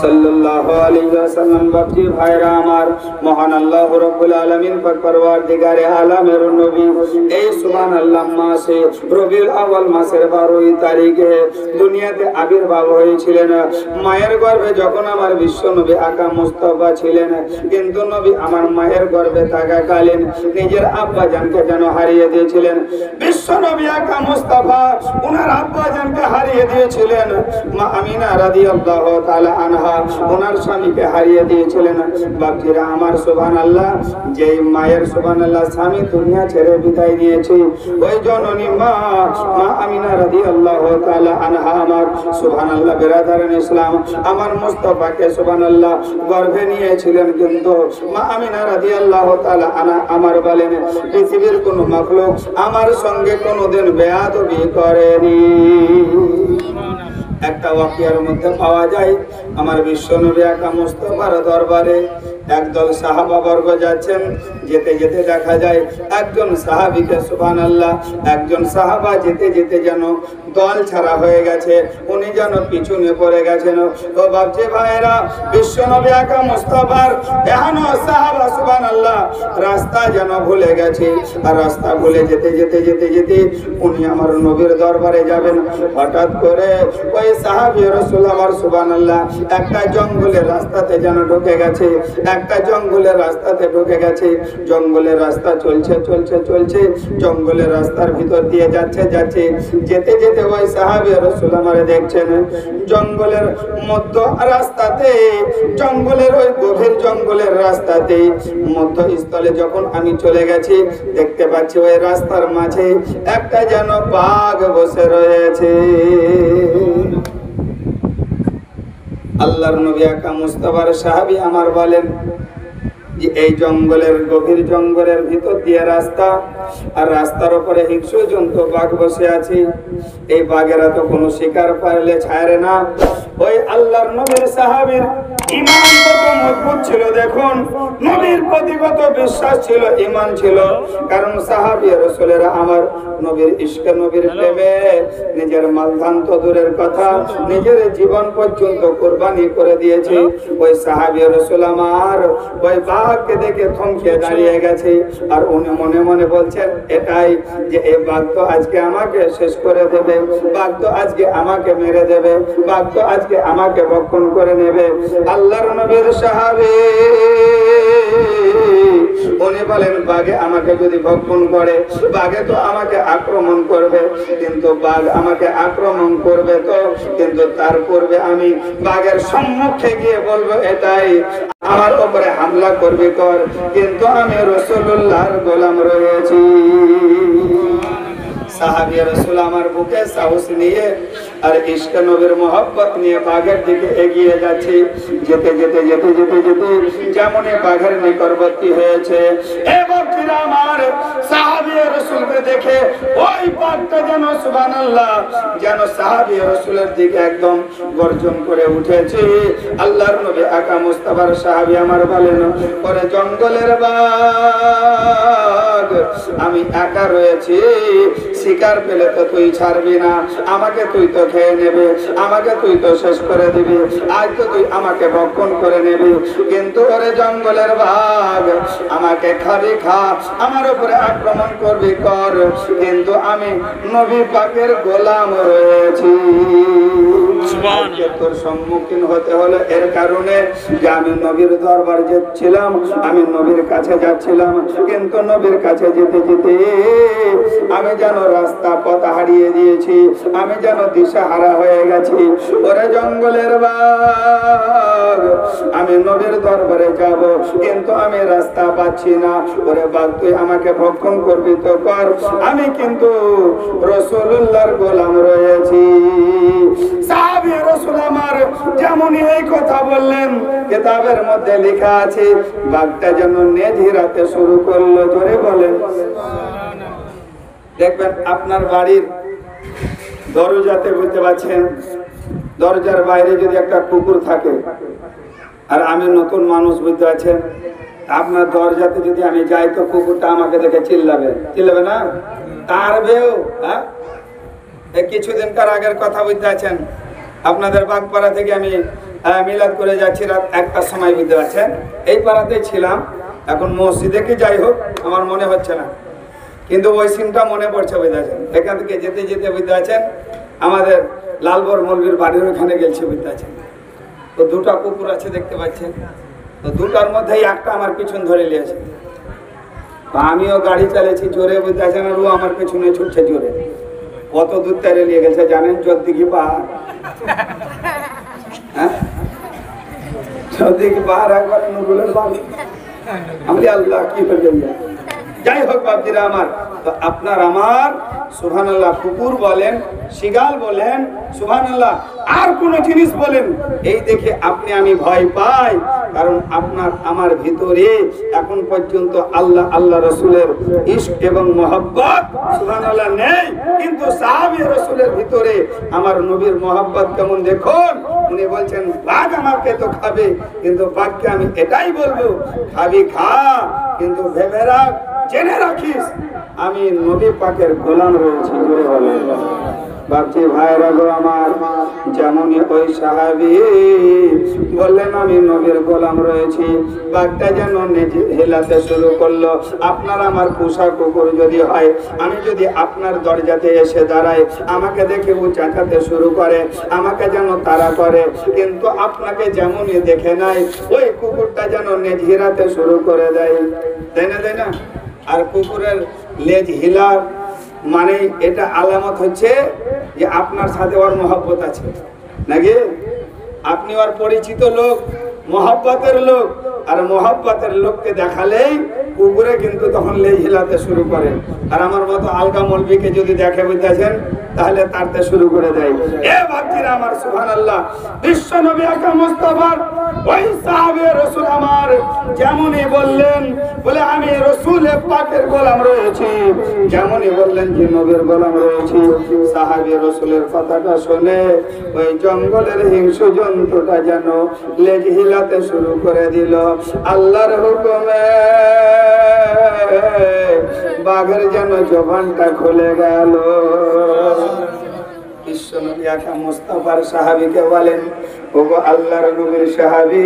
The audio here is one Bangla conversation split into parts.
সাল্লাল্লাহু আলাইহি ওয়াসাল্লাম বাপজি ভাইরা আমার, মহান আল্লাহ রাব্বুল আলামিন পাক পরওয়ারদিগারে আলামের নবী এই সুবহানাল্লাহ মাসে রবিউল আউয়াল মাসের 12 তারিখে দুনিয়াতে আবির্ভাব হয়েছিলেন। মায়ের গর্ভে যখন আমার বিশ্ব নবী আকা মুস্তাফা ছিলেন, কিন্তু নবী আমার মায়ের গর্ভে থাকাকালীন নিজের আব্বা জানকে যেন হারিয়ে দিয়েছিলেন। বিশ্ব নবী আকা মুস্তাফা ওনার আব্বা জানকে হারিয়ে দিয়েছিলেন। মা আমিনা রাদিয়াল্লাহু তাআলা আনহা ওনার স্বামীকে হারিয়ে দিয়েছিলেন। বাপজিরা আমার, সুবহানাল্লাহ, যেই মায়ের সুবহানাল্লাহ স্বামী দুনিয়া ছেড়ে বিদায় নিয়েছে, ওই জননী মা আমিনা রাদিয়াল্লাহু তাআলা আনহা আমার সুবহানাল্লাহ বিরাদারান ইসলাম আমার মুস্তাফাকে সুবহানাল্লাহ গর্ভে নিয়েছিলেন। কিন্তু মা আমিনা রাদিয়াল্লাহু তাআলা আনহা আমার বলেন, পৃথিবীর কোন মাখলুক আমার সঙ্গে কোনোদিন বেয়াদবি করেনি। একটা ওয়াকিয়ার মধ্যে পাওয়া যায়, আমার বিশ্ব নবী আকা মুস্তাফার দরবারে একদল সাহাবা বর্গ যাচ্ছেন। যেতে যেতে দেখা যায় একজন সাহাবীকে সুবহানাল্লাহ, একজন সাহাবা যেতে যেতে যেন দল ছাড়া হয়ে গেছে, উনি যেন পিছনে পড়ে গেছেন। ও বাপজি ভাইরা, বিশ্ব নবী আকা মুস্তাফার এহানো সাহাবা সুবহানাল্লাহ রাস্তা যেন ভুলে গেছে। আর রাস্তা ভুলে যেতে যেতে যেতে যেতে উনি আমার নবীর দরবারে যাবেন। হঠাৎ করে ওই সাহাবী রাসূল আমার সুবহানাল্লাহ একটা জঙ্গলের রাস্তাতে যেন ঢুকে গেছে, একটা জঙ্গলের রাস্তাতে ঢুকে গেছে। জঙ্গলের রাস্তা চলছে চলছে চলছে, জঙ্গলের রাস্তার ভিতর দিয়ে যাচ্ছে যাচ্ছে, যেতে যেতে ওই সাহাবী রাসূল আমারে দেখছেন জঙ্গলের মধ্য রাস্তাতে, জঙ্গলের ওই গভীর জঙ্গলের রাস্তাতে মধ্যস্থলে যখন আমি চলে গেছি, দেখতে পাচ্ছি ওই রাস্তার মাঝে একটা যেন বাঘ বসে রয়েছে। আল্লাহর নবী আকা মুস্তাফার সাহাবী আমার বলেন যে এই জঙ্গলের গভীর জঙ্গলের ভিতর দিয়ে রাস্তা, আর রাস্তার উপরে হিংস্র জন্তু বাঘ বসে আছে। এই বাঘেরা তো কোনো শিকার পারলে ছাড়ে না। ওই আল্লাহর নবীর সাহাবীর ঈমান কত মজবুত ছিল দেখুন, নবীর প্রতি কত বিশ্বাস ছিল, ঈমান ছিল। কারণ সাহাবী রাসূলেরা আমার নবীর ইশকে, নবীর প্রেমে নিজের মালধান তো দূরের কথা, নিজের জীবন পর্যন্ত কুরবানি করে দিয়েছে। ওই সাহাবী রাসূল আমার ওই বাঘকে দেখে থমকে দাঁড়িয়ে গেছে। আর উনি মনে মনে বলছেন এটাই যে এই বাঘ তো আজকে আমাকে শেষ করে দেবে, বাঘ তো আজকে আমাকে মেরে দেবে, বাঘ তো আজকে আমাকে ভক্ষণ করে নেবে। আল্লাহর নবীর সাহাবী উনি বলেন বাঘে আমাকে যদি ভক্ষণ করে, বাঘে তো আমাকে আক্রমণ করবে, কিন্তু বাঘ আমাকে আক্রমণ করবে তো, কিন্তু তার পূর্বে আমি বাঘের সম্মুখে গিয়ে বলবো এটাই আমার উপরে হামলা করবি কর, কিন্তু আমি রাসূলুল্লাহর গোলাম রয়েছি। সাহাবী রাসূল আমার বুকে সাহস নিয়ে আর ইশকে নবীর মহব্বত নিয়ে বাঘের দিকে এগিয়ে যাচ্ছে। যেতে যেতে যেতে যেতে যেতে যেমন বাঘের নিকটবর্তী হয়েছে, এবং আমার সাহাবী রাসূলকে দেখে ওই বাঘটা যেন সুবহানাল্লাহ যেন সাহাবী রাসূলের দিকে একদম গর্জন করে উঠেছে। আল্লাহর নবী আকা মুস্তাফার সাহাবী আমার বলেন, পরে জঙ্গলের বাঘ আমি একা রয়েছি, শিকার পেলে তো তুই ছাড়বি না, আমাকে তুই তো খেয়ে নেবে, আমাকে তুই তো শেষ করে দিবি, আজ তো তুই আমাকে ভক্ষণ করে নেবি, কিন্তু ওরে জঙ্গলের বাঘ আমাকে খাবি খা, আমার উপরে আক্রমণ করবি কর, কিন্তু আমি নবী পাকের গোলাম রয়েছি। তোর সম্মুখীন হতে হলো এর কারণে যে আমি নবীর দরবার যাচ্ছিলাম, আমি নবীর কাছে যাচ্ছিলাম, কিন্তু নবীর কাছে যেতে যেতে আমি যেন রাস্তা পথ হারিয়ে দিয়েছি, আমি যেন দিশাহারা হয়ে গেছি। ওরে জঙ্গলের বাঘ আমি নবীর দরবারে যাব, কিন্তু আমি রাস্তা পাচ্ছি না। ওরে বাঘ তুই আমাকে ভক্ষণ করবি তো কর, আমি কিন্তু রাসূলুল্লাহর গোলাম রয়েছি। সাহাবী রাসূল আমার যেমনই এই কথা বললেন, কিতাবের মধ্যে লেখা আছে বাঘটা যেন নেঝিরাতে শুরু করলো। জোরে বলেন। দেখবেন আপনার বাড়ির দরজাতে বুঝতে পারছেন, দরজার বাইরে যদি একটা কুকুর থাকে, আর আমি নতুন মানুষ বুঝতে পারছেন, আপনার দরজাতে যদি আমি যাই তো কুকুরটা আমাকে দেখে চিল্লাবে না? তার বেও কিছুদিনকার আগের কথা বুঝতে আছেন, আপনাদের বাগপাড়া থেকে আমি মিলাদ করে যাচ্ছি রাত 1টার সময়, বুঝতে পারছেন। এই পাড়াতেই ছিলাম, এখন মসজিদে কি যাই হোক আমার মনে হচ্ছে না, কিন্তু ওই সিনটা মনে পড়ছে, বুঝতে পারছেন। এখান থেকে যেতে যেতে বুঝতে পারছেন আমাদের লালবর মৌলবীর বাড়ির ওইখানে গেছি, বুঝতে পারছেন। তো দুটা কুকুর আছে দেখতে পাচ্ছেন, তো দুটার মধ্যেই একটা আমার পিছন ধরে নিয়েছে। তো আমিও গাড়ি চালিয়েছি জোরে, বুঝতে পারছেন, আর ও আমার পেছনে ছুটছে জোরে। কত দূর তেরে নিয়ে গেছে জানেন? চোদ্দিঘি পাহাড়, হ্যাঁ চোদ্দিঘি পাহাড়, একবার নুরুলের বাড়ি। আমি আল্লাহ কি হয়ে যাই হোক বাপজিরা আমার, তো আপনার আমার সুবহানাল্লাহ কুকুর বলেন, শিগাল বলেন, সুবহানাল্লাহ আর কোন জিনিস বলেন, এই দেখে আপনি আমি ভয় পাই, কারণ আপনার আমার ভিতরে এখন পর্যন্ত আল্লাহ আল্লাহ রসুলের ইশক এবং মহব্বত সুবহানাল্লাহ নেই, কিন্তু সাহাবী রাসূলের ভিতরে আমার নবীর মহব্বত কেমন দেখুন। উনি বলছেন বাঘ আমাকে তো খাবে, কিন্তু বাঘকে আমি এটাই বলবো, খাবি খা, কিন্তু ভেবে রাখ, জেনে রাখিস আমি নবী পাকের গোলাম রয়েছি। ভাবছি ভাইরা গো আমার, যেমনই ওই সাহাবী বললেন আমি নবীর গোলাম রয়েছি, বাঘটা যেন নিজে হেলাতে শুরু করলো। আপনার আমার পোষা কুকুর যদি হয়, আমি যদি আপনার দরজাতে এসে দাঁড়াই, আমাকে দেখে ও চেঁচাতে শুরু করে, আমাকে যেন তাড়া করে, কিন্তু আপনাকে যেমনই দেখে নাই, ওই কুকুরটা যেন নেজ হিলাতে শুরু করে দেয়, তাই না? আর কুকুরের লেজ হিলার মানে এটা আলামত হচ্ছে যে আপনার সাথে ওর মহব্বত আছে নাকি, আপনি ওর পরিচিত লোক, মহব্বতের লোক, আর মহব্বতের লোককে দেখালেই কুকুরে কিন্তু তখন লেজ হিলাতে শুরু করে। আর আমার মতো আলগা মৌলবীকে যদি দেখে বুঝতেছেন, তাহলে তারতে শুরু করে দেয়। এ ভাবছিরা আমার সুবহানাল্লাহ, বিশ্ব নবী আকরাম মুস্তাফার ওই সাহাবে রাসূল আমার যেমনই বললেন, বলে আমি রাসূল পাকের গোলাম রয়েছি, যেমনই বললেন যে নবীর গোলাম রয়েছি, সাহাবে রাসূলের কথাটা শুনে ওই জঙ্গলের হিংস্র জন্তুটা যেন লেজ হিলাতে শুরু করে দিল। আল্লাহর হুকুমে বাঘের যেন জবানটা খুলে গেল। বিশ্বনবী আকরাম মুস্তাফার সাহাবীকে বলেন, ওগো আল্লাহর নবীর সাহাবী,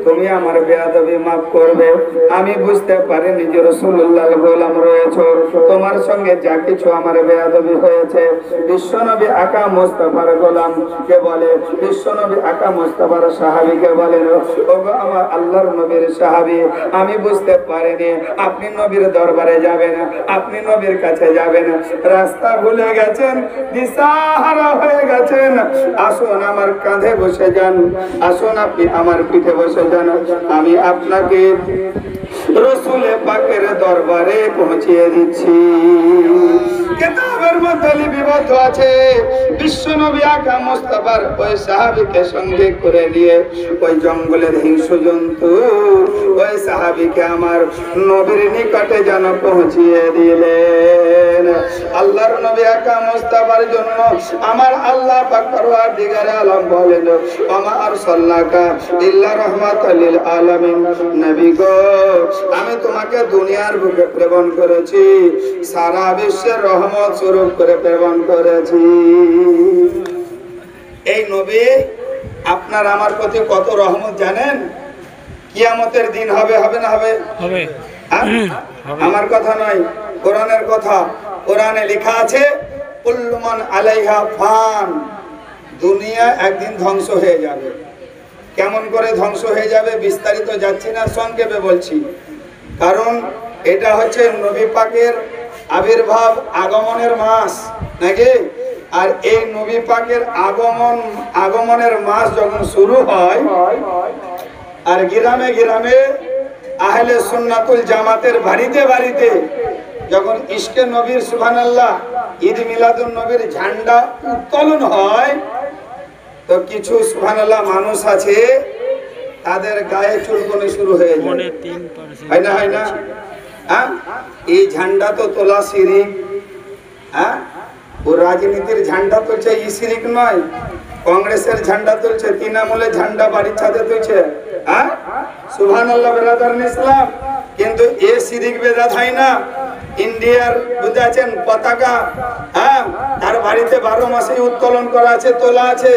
তুমি আমার বেয়াদবি মাফ করবে, আমি বুঝতে পারিনি যে রাসূলুল্লাহর গোলাম রয়েছে, তোমার সঙ্গে যা কিছু আমার বেয়াদবি হয়েছে। বিশ্বনবী আকরাম মুস্তাফার গোলাম কে বলে, বিশ্বনবী আকরাম মুস্তাফার সাহাবীকে বলেন, ওগো আমার আল্লাহর নবীর সাহাবী, আমি বুঝতে পারিনি আপনি নবীর দরবারে যাবেন, আপনি নবীর কাছে যাবেন, রাস্তা ভুলে গেছেন, দিশাহারা হয়ে গেছেন, আসুন আমার কাঁধে বসে যান, আসুন আপনি আমার পিঠে বসে যান, আমি আপনাকে রাসূল পাকের দরবারে পৌঁছিয়ে দিচ্ছি। কিতাবের মধ্যে লিপিবদ্ধ আছে, বিশ্বনবী আকরাম মুস্তাফার ওই সাহাবীকে সঙ্গে করে নিয়ে ওই জঙ্গলের হিংস্র জন্তু ওই সাহাবীকে আমার নবীর নিকটে যেন পৌঁছিয়ে দিলেন। আল্লাহর নবী আকরাম মুস্তাফার জন্য আমার আল্লাহ পাক পরওয়ারদিগারে আলম বলেন, ওমা আরসালনাকা ইল্লা রাহমাতাল লিল আলামিন, নবী গো আমি তোমাকে দুনিয়ার বুকে প্রেরণ করেছি, সারা বিশ্বের রহমত স্বরূপ করে প্রেরণ করেছি। এই নবী আপনার আমার প্রতি কত রহমত জানেন? কিয়ামতের দিন হবে না হবে? আমার কথা নয়, কোরআনের কথা। কোরআনে লেখা আছে কুল্লু মান আলাইহা ফান, দুনিয়া একদিন ধ্বংস হয়ে যাবে। কেমন করে ধ্বংস হয়ে যাবে বিস্তারিত যাচ্ছি না, সংক্ষেপে বলছি, কারণ এটা হচ্ছে নবী পাকের আবির্ভাব আগমনের মাস নাকি। আর এই নবী পাকের আগমনের মাস যখন শুরু হয়, আর গ্রামে গ্রামে আহলে সুন্নাতুল জামাতের বাড়িতে বাড়িতে যখন ইশকে নবীর সুবহানাল্লাহ ঈদ মিলাদুন নবীর ঝান্ডা উত্তোলন হয়, তো কিছু সুবহানাল্লাহ মানুষ আছে তাদের গায়ে চুলকুনি শুরু হয়ে যায়, হয় না? হ্যাঁ, এই ঝান্ডা তো তোলা শিরিক। হ্যাঁ, ও রাজনীতির ঝান্ডা তো চাই শিরিক নয়, কংগ্রেসের ঝান্ডা তুলছে, তৃণমূলের ঝান্ডা বাড়ির ছাদে তুলছে। হ্যাঁ, সুবহানাল্লাহ বিরাদারান ইসলাম। কিন্তু এ শিরিক বেদাত হয় না। ইন্ডিয়ার বুঝাচ্ছেন পতাকা, হ্যাঁ, তার বাড়িতে 12 মাসে উত্তোলন করা আছে, তোলা আছে,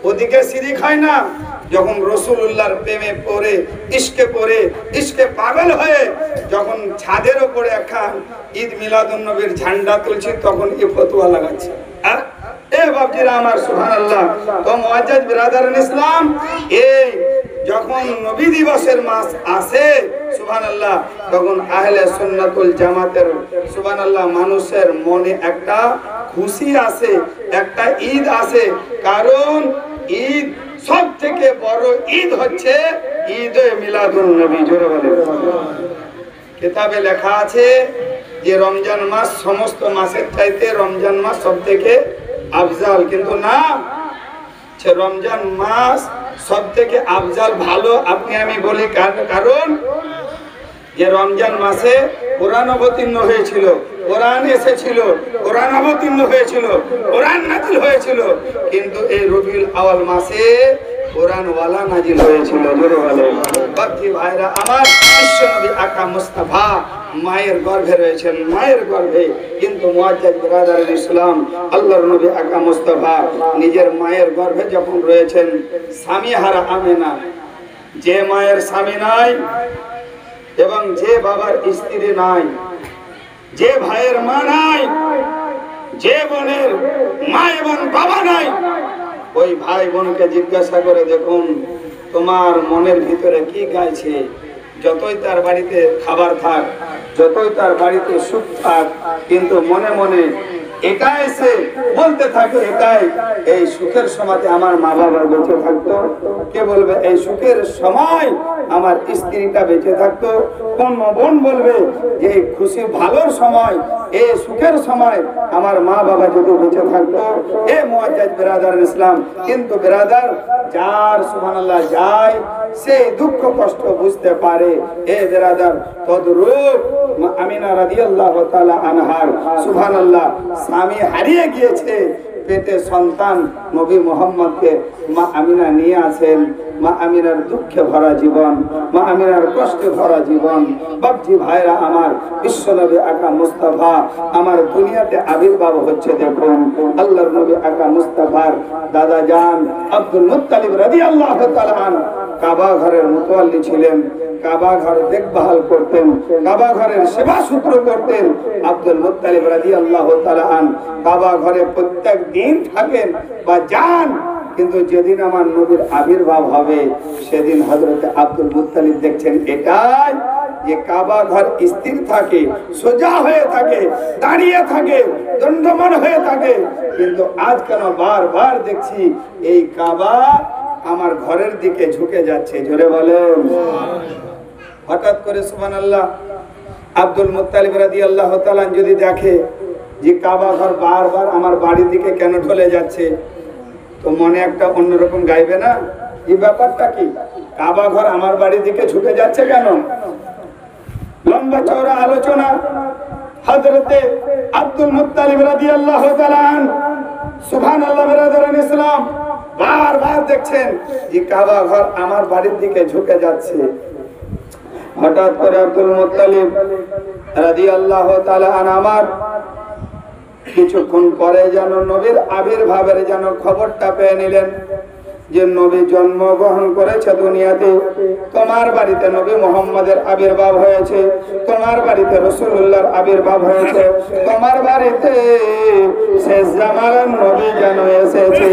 ওদিকে শিরিক হয় না। যখন রসুলুল্লাহর প্রেমে পড়ে, ইশকে পাগল হয়ে যখন ছাদের উপরে একখান ঈদ মিলাদুন নবীর ঝান্ডা তুলছি, তখন এ ফতোয়া লাগাচ্ছে। এ বাপজিরা আমার, সুবহানাল্লাহ। তো মুআজ্জাজ বিরাদারান ইসলাম, এই যখন নবী দিবসের মাস আসে, সুবহানাল্লাহ, তখন আহলে সুন্নাতুল জামাতের, সুবহানাল্লাহ, মানুষের মনে একটা খুশি আসে, একটা ঈদ আসে। কারণ ঈদ সব থেকে বড় ঈদ হচ্ছে ঈদে মিলাদুন নবী। জোরে বলেন। কিতাবে লেখা আছে যে রমজান মাস সমস্ত মাসের চাইতে রমজান মাস সব থেকে আফজাল, কিন্তু না, রমজান মাস সব থেকে আফজাল ভালো আপনি আমি বলি। কারণ যে রমজান মাসে কোরআন অবতীর্ণ হয়েছিল, কোরআন এসেছিল, কোরআন অবতীর্ণ হয়েছিল, কোরআন নাজিল হয়েছিল। কিন্তু এই রবিউল আউয়াল মাসে কোরআন ওয়ালা নাজিল হয়েছিল। জোরে বলে বাকি ভাইরা আমার, বিশ্বনবী আকা মুস্তাফা মায়ের গর্ভে রয়েছেন, মায়ের গর্ভে। কিন্তু মুআজ্জাজ বিরাদারান ইসলাম, আল্লাহর নবী আকা মুস্তাফা নিজের মায়ের গর্ভে যখন রয়েছেন, স্বামী হারা আমেনা, যে মায়ের স্বামী নাই এবং যে বাবার স্ত্রী নাই, যে ভাইয়ের মা নাই, যে বোনের মা এবং বাবা নাই, ওই ভাই বোনকে জিজ্ঞাসা করে দেখুন তোমার মনের ভিতরে কি গাইছে। যতই তার বাড়িতে খাবার থাক, যতই তার বাড়িতে সুখ থাক, কিন্তু মনে মনে একা এসে বলতে থাকে, এটাই এই সুখের সময় আমার মা বাবা বেঁচে থাকতো। কে বলবে এই সুখের সময় আমার স্ত্রীটা বেঁচে থাকতো? কোন বোন বলবে যে খুশি ভালোর সময়, এই সুখের সময় আমার মা বাবা যদি বেঁচে থাকতো? এ মুআজ্জাজ বিরাদারান ইসলাম, কিন্তু বিরাদার যার সুবহানাল্লাহ যায় সেই দুঃখ কষ্ট বুঝতে পারে। এ বিরাদার, তদরূপ আমিনা রাদিয়াল্লাহু তাআলা আনহার সুবহানাল্লাহ স্বামী হারিয়ে গিয়েছে, পেটে সন্তান নবী মুহাম্মদকে মা আমিনা নিয়ে আসেন। মা আমিনার দুঃখে ভরা জীবন, মা আমিনার কষ্টে ভরা জীবন। বাপজি ভাইরা আমার, বিশ্বনবী আকা মুস্তাফা আমার দুনিয়াতে আবির্ভাব হচ্ছে। দেখুন আল্লাহর নবী আকা মুস্তাফার দাদা জান আব্দুল মুত্তালিব রাদিয়াল্লাহু তাআলা আনহু কাবা ঘরের মুতাওয়াল্লি ছিলেন, কাবা ঘর দেখভাল করতেন, কাবা ঘরের সেবা সূত্র করতেন। আব্দুল মুত্তালিব রাদিয়াল্লাহু তাআলা আনহু কাবা ঘরে প্রত্যেক দিন থাকেন বা যান। কিন্তু যেদিন আমার নবীর আবির্ভাব হবে সেদিন হযরত আব্দুল মুত্তালিব দেখছেন এটাই যে কাবা ঘর স্থির থাকে, সোজা হয়ে থাকে, দাঁড়িয়ে থাকে, দণ্ডমান হয়ে থাকে। কিন্তু আজ কেন বারবার দেখছি এই কাবা আমার ঘরের দিকে ঝুঁকে যাচ্ছে। জোরে বলেন। হঠাৎ করে সুবহানাল্লাহ আব্দুল মুত্তালিব রাদিয়াল্লাহু তাআলা যদি দেখে যে কাবা ঘর বারবার আমার বাড়ির দিকে কেন ঢলে যাচ্ছে, তো মনে একটা অন্যরকম গাইবে না? এই ব্যাপারটা কি, কাবা ঘর আমার বাড়ির দিকে ঝুঁকে যাচ্ছে কেন? লম্বা চওড়া আলোচনা। হযরতে আব্দুল মুত্তালিব রাদিয়াল্লাহু তাআলা আনহু সুবহানাল্লাহ বিরাদারান ইসলাম বারবার দেখছেন যে কাবা ঘর আমার বাড়ির দিকে ঝুঁকে যাচ্ছে। হঠাৎ করে আব্দুল মুত্তালিব রাদিয়াল্লাহু তাআলা আনহু আমার কিছুক্ষণ পরে যেন নবীর আবির্ভাবের যেন খবরটা পেয়ে নিলেন যে নবী জন্মগ্রহণ করেছে দুনিয়াতে, তোমার বাড়িতে নবী মুহাম্মদের আবির্ভাব হয়েছে, তোমার বাড়িতে রাসূলুল্লাহর আবির্ভাব হয়েছে, তোমার বাড়িতে শেষ জামানার নবী যেন এসেছে।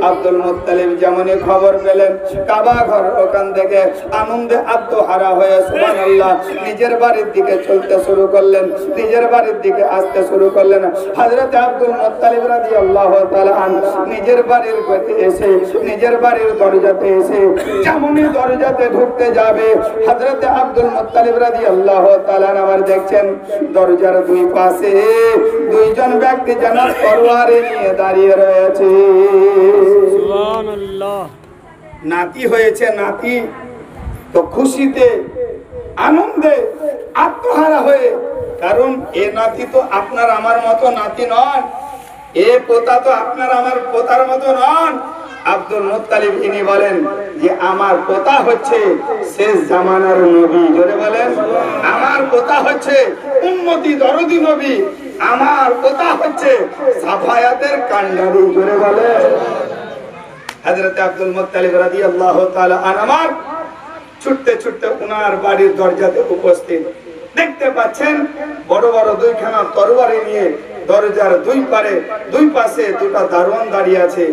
আব্দুল মুত্তালিব যেমনই খবর পেলেন, কাবা ঘর ওখান থেকে আনন্দে আত্মহারা হয়ে সুবহানাল্লাহ নিজের বাড়ির দিকে চলতে শুরু করলেন, নিজের বাড়ির দিকে আসতে শুরু করলেন। হযরত আব্দুল মুত্তালিব রাদিয়াল্লাহু তাআলা আনহু নিজের বাড়ির কাছে এসে, নিজের বাড়ির দরজাতে এসে যেমনই দরজাতে ঢুকতে যাবে, হযরত আব্দুল মুত্তালিব রাদিয়াল্লাহু তাআলা আবার দেখছেন দরজার দুই পাশে দুইজন ব্যক্তি যেন তরবারি নিয়ে দাঁড়িয়ে রয়েছে। সুবহানাল্লাহ। নাতি হয়েছে, নাতি তো খুশিতে আনন্দে আত্মহারা হয়ে, কারণ এ নাতি তো আপনার আমার মতো নাতি নয়, এ পোতা তো আপনার আমার পোতার মতো নন। আব্দুল মুত্তালিব ইনি বলেন যে আমার পোতা হচ্ছে শেষ জামানার নবী। জোরে বলেন, আমার পোতা হচ্ছে উম্মতি দরদি নবী, আমার পোতা হচ্ছে সাফায়াতের কান্ডারি। জোরে বলেন। হযরত আব্দুল মুত্তালিব রাদিয়াল্লাহু তাআলা আনহু ছুটতে ছুটতে উনার বাড়ির দরজাতে উপস্থিত। দেখতে পাচ্ছেন বড় বড় দুইখানা তরবারি নিয়ে দরজার দুই পাশে দুটো দারোয়ান দাঁড়িয়ে আছে।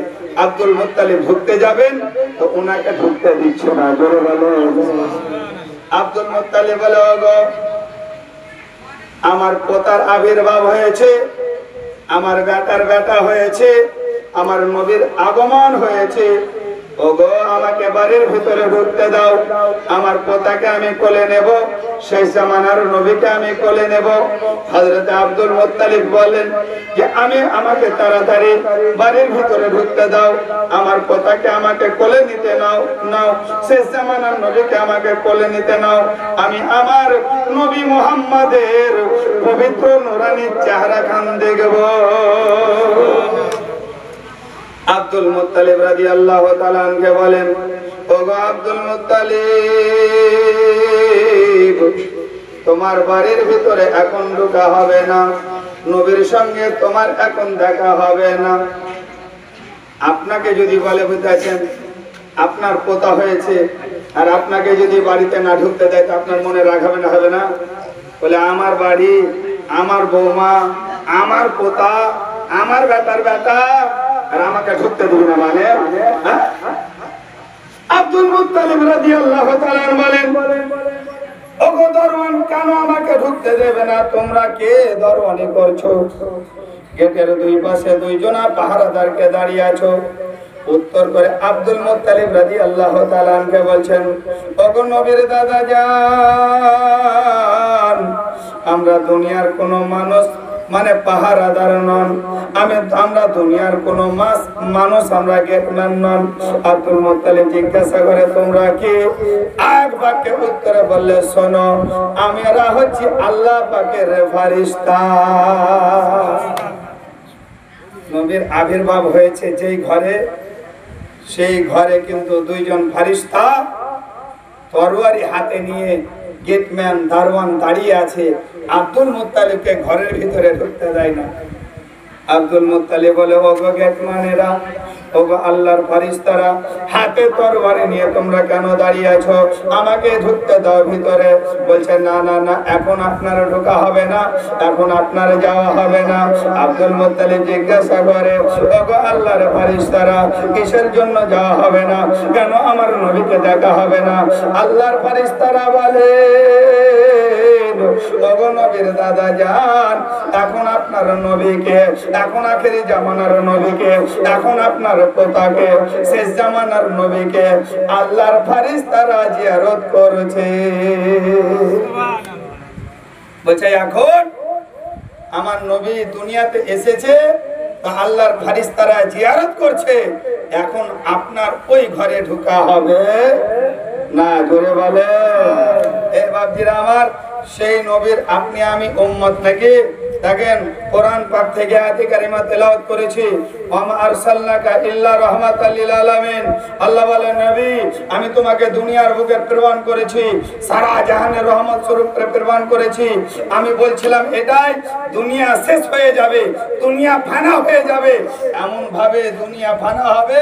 আব্দুল মুত্তালিব ঢুকতে যাবেন তো উনাকে ঢুকতে দিচ্ছে না। জোরে বলেন। আব্দুল মুত্তালিব বলে, ওগো আমার পোতার আবির্ভাব হয়েছে, আমার বেটার বেটা হয়েছে, আমার নবীর আগমন হয়েছে, ওগো আমাকে বাড়ির ভিতরে ঢুকতে দাও, আমার পোতাকে আমি কোলে নেব, সেই জামানার নবীকে আমি কোলে নেব। হযরত আব্দুল মুত্তালিব বলেন যে আমাকে তাড়াতাড়ি বাড়ির ভিতরে ঢুকতে দাও, আমার পোতাকে আমাকে কোলে নিতে নাও, শেষ জামানার নবীকে আমাকে কোলে নিতে নাও, আমি আমার নবী মুহাম্মাদের পবিত্র নূরানী চেহারা খান দেখব। আব্দুল মুত্তালিব রাদিয়াল্লাহু তাআলা আনকে বলেন, ওগো আব্দুল মুত্তালিব, তোমার বাড়ির ভিতরে এখন ঢোকা হবে না, নবীর সঙ্গে তোমার এখন দেখা হবে না। আপনাকে যদি বলে বুঝাচ্ছেন আপনার পোতা হয়েছে আর আপনাকে যদি বাড়িতে না ঢুকতে দেয় তো আপনার মনে রাগ হবে না? হবে না? বলে আমার বাড়ি, আমার বৌমা, আমার পোতা, আমার বেটার বেটা, আর আমাকে ঢুকতে দিবি না মানে? আব্দুল মুত্তালিব রাদিয়াল্লাহু তাআলা বলেন, ওগো দরওয়ান, কেন আমাকে ঢুকতে দেবে না? তোমরা কে দরওয়ানি করছো? গেটের দুই পাশে দুইজনা পাহারাদারকে দাঁড়িয়ে আছো। উত্তর করে আব্দুল মুত্তালিব রাদিয়াল্লাহু তাআলা কে বলছেন, ওগো নবীর দাদা জান, আমরা দুনিয়ার কোন মানুষ মানে পাহারাদার নন, আমরা দুনিয়ার কোন মানুষ, আমরা গেটম্যান নন। আব্দুল মুত্তালিব জিজ্ঞাসা করে, তোমরা কি? এক বাক্যে উত্তরে বললে, শোনো, আমরা হচ্ছি আল্লাহ পাকের ফেরেশতা। নবীর আবির্ভাব হয়েছে যেই ঘরে, সেই ঘরে কিন্তু দুইজন ফেরেশতা তরবারি হাতে নিয়ে গেটম্যান দারওয়ান দাঁড়িয়ে আছে। আব্দুল মুত্তালিবকে ঘরের ভিতরে ঢুকতে দেয় না। আব্দুল মুত্তালিব বলে, ওগো গেটম্যানেরা, ওগো আল্লাহর ফেরেশতারা, হাতে তরবারি নিয়ে তোমরা কেন দাঁড়িয়ে আছো? আমাকে ঢুকতে দাও ভিতরে। বলছে, না না না, এখন আপনারা ঢোকা হবে না, এখন আপনারা যাওয়া হবে না। আব্দুল মুত্তালিব জিজ্ঞাসা করে, ওগো আল্লাহর ফেরেশতারা, কিসের জন্য যাওয়া হবে না? কেন আমার নবীকে দেখা হবে না? আল্লাহর ফেরেশতারা বলে, ওগো নবীর দাদা জান, এখন আপনার নবীকে, এখন আখেরি জামানার নবীকে, এখন আপনার পোতাকে, শেষ জামানার নবীকে আল্লাহর ফেরেশতারা জিয়ারত করছে। বলছে, এখন আমার নবী দুনিয়াতে এসেছে, আল্লাহর ফেরেশতারা জিয়ারত করছে, এখন আপনার ওই ঘরে ঢোকা হবে না। জোরে বলে, এ বাপজিরা আমার, সেই নবীর আপনি আমি উম্মত নাকি? দেখেন কোরআন পাক থেকে আয়াতে কারিমা তেলাওয়াত করেছি, ওয়া আরসালনাকা ইল্লা রাহমাতাল লিল আলামিন। আল্লাহ বলেন, নবী, আমি তোমাকে দুনিয়ার বুকে প্রেরণ করেছি, সারা জাহানের রহমত স্বরূপ প্রেরণ করেছি। আমি বলছিলাম এটাই, দুনিয়া শেষ হয়ে যাবে, দুনিয়া ফানা হয়ে যাবে, এমন ভাবে দুনিয়া ফানা হবে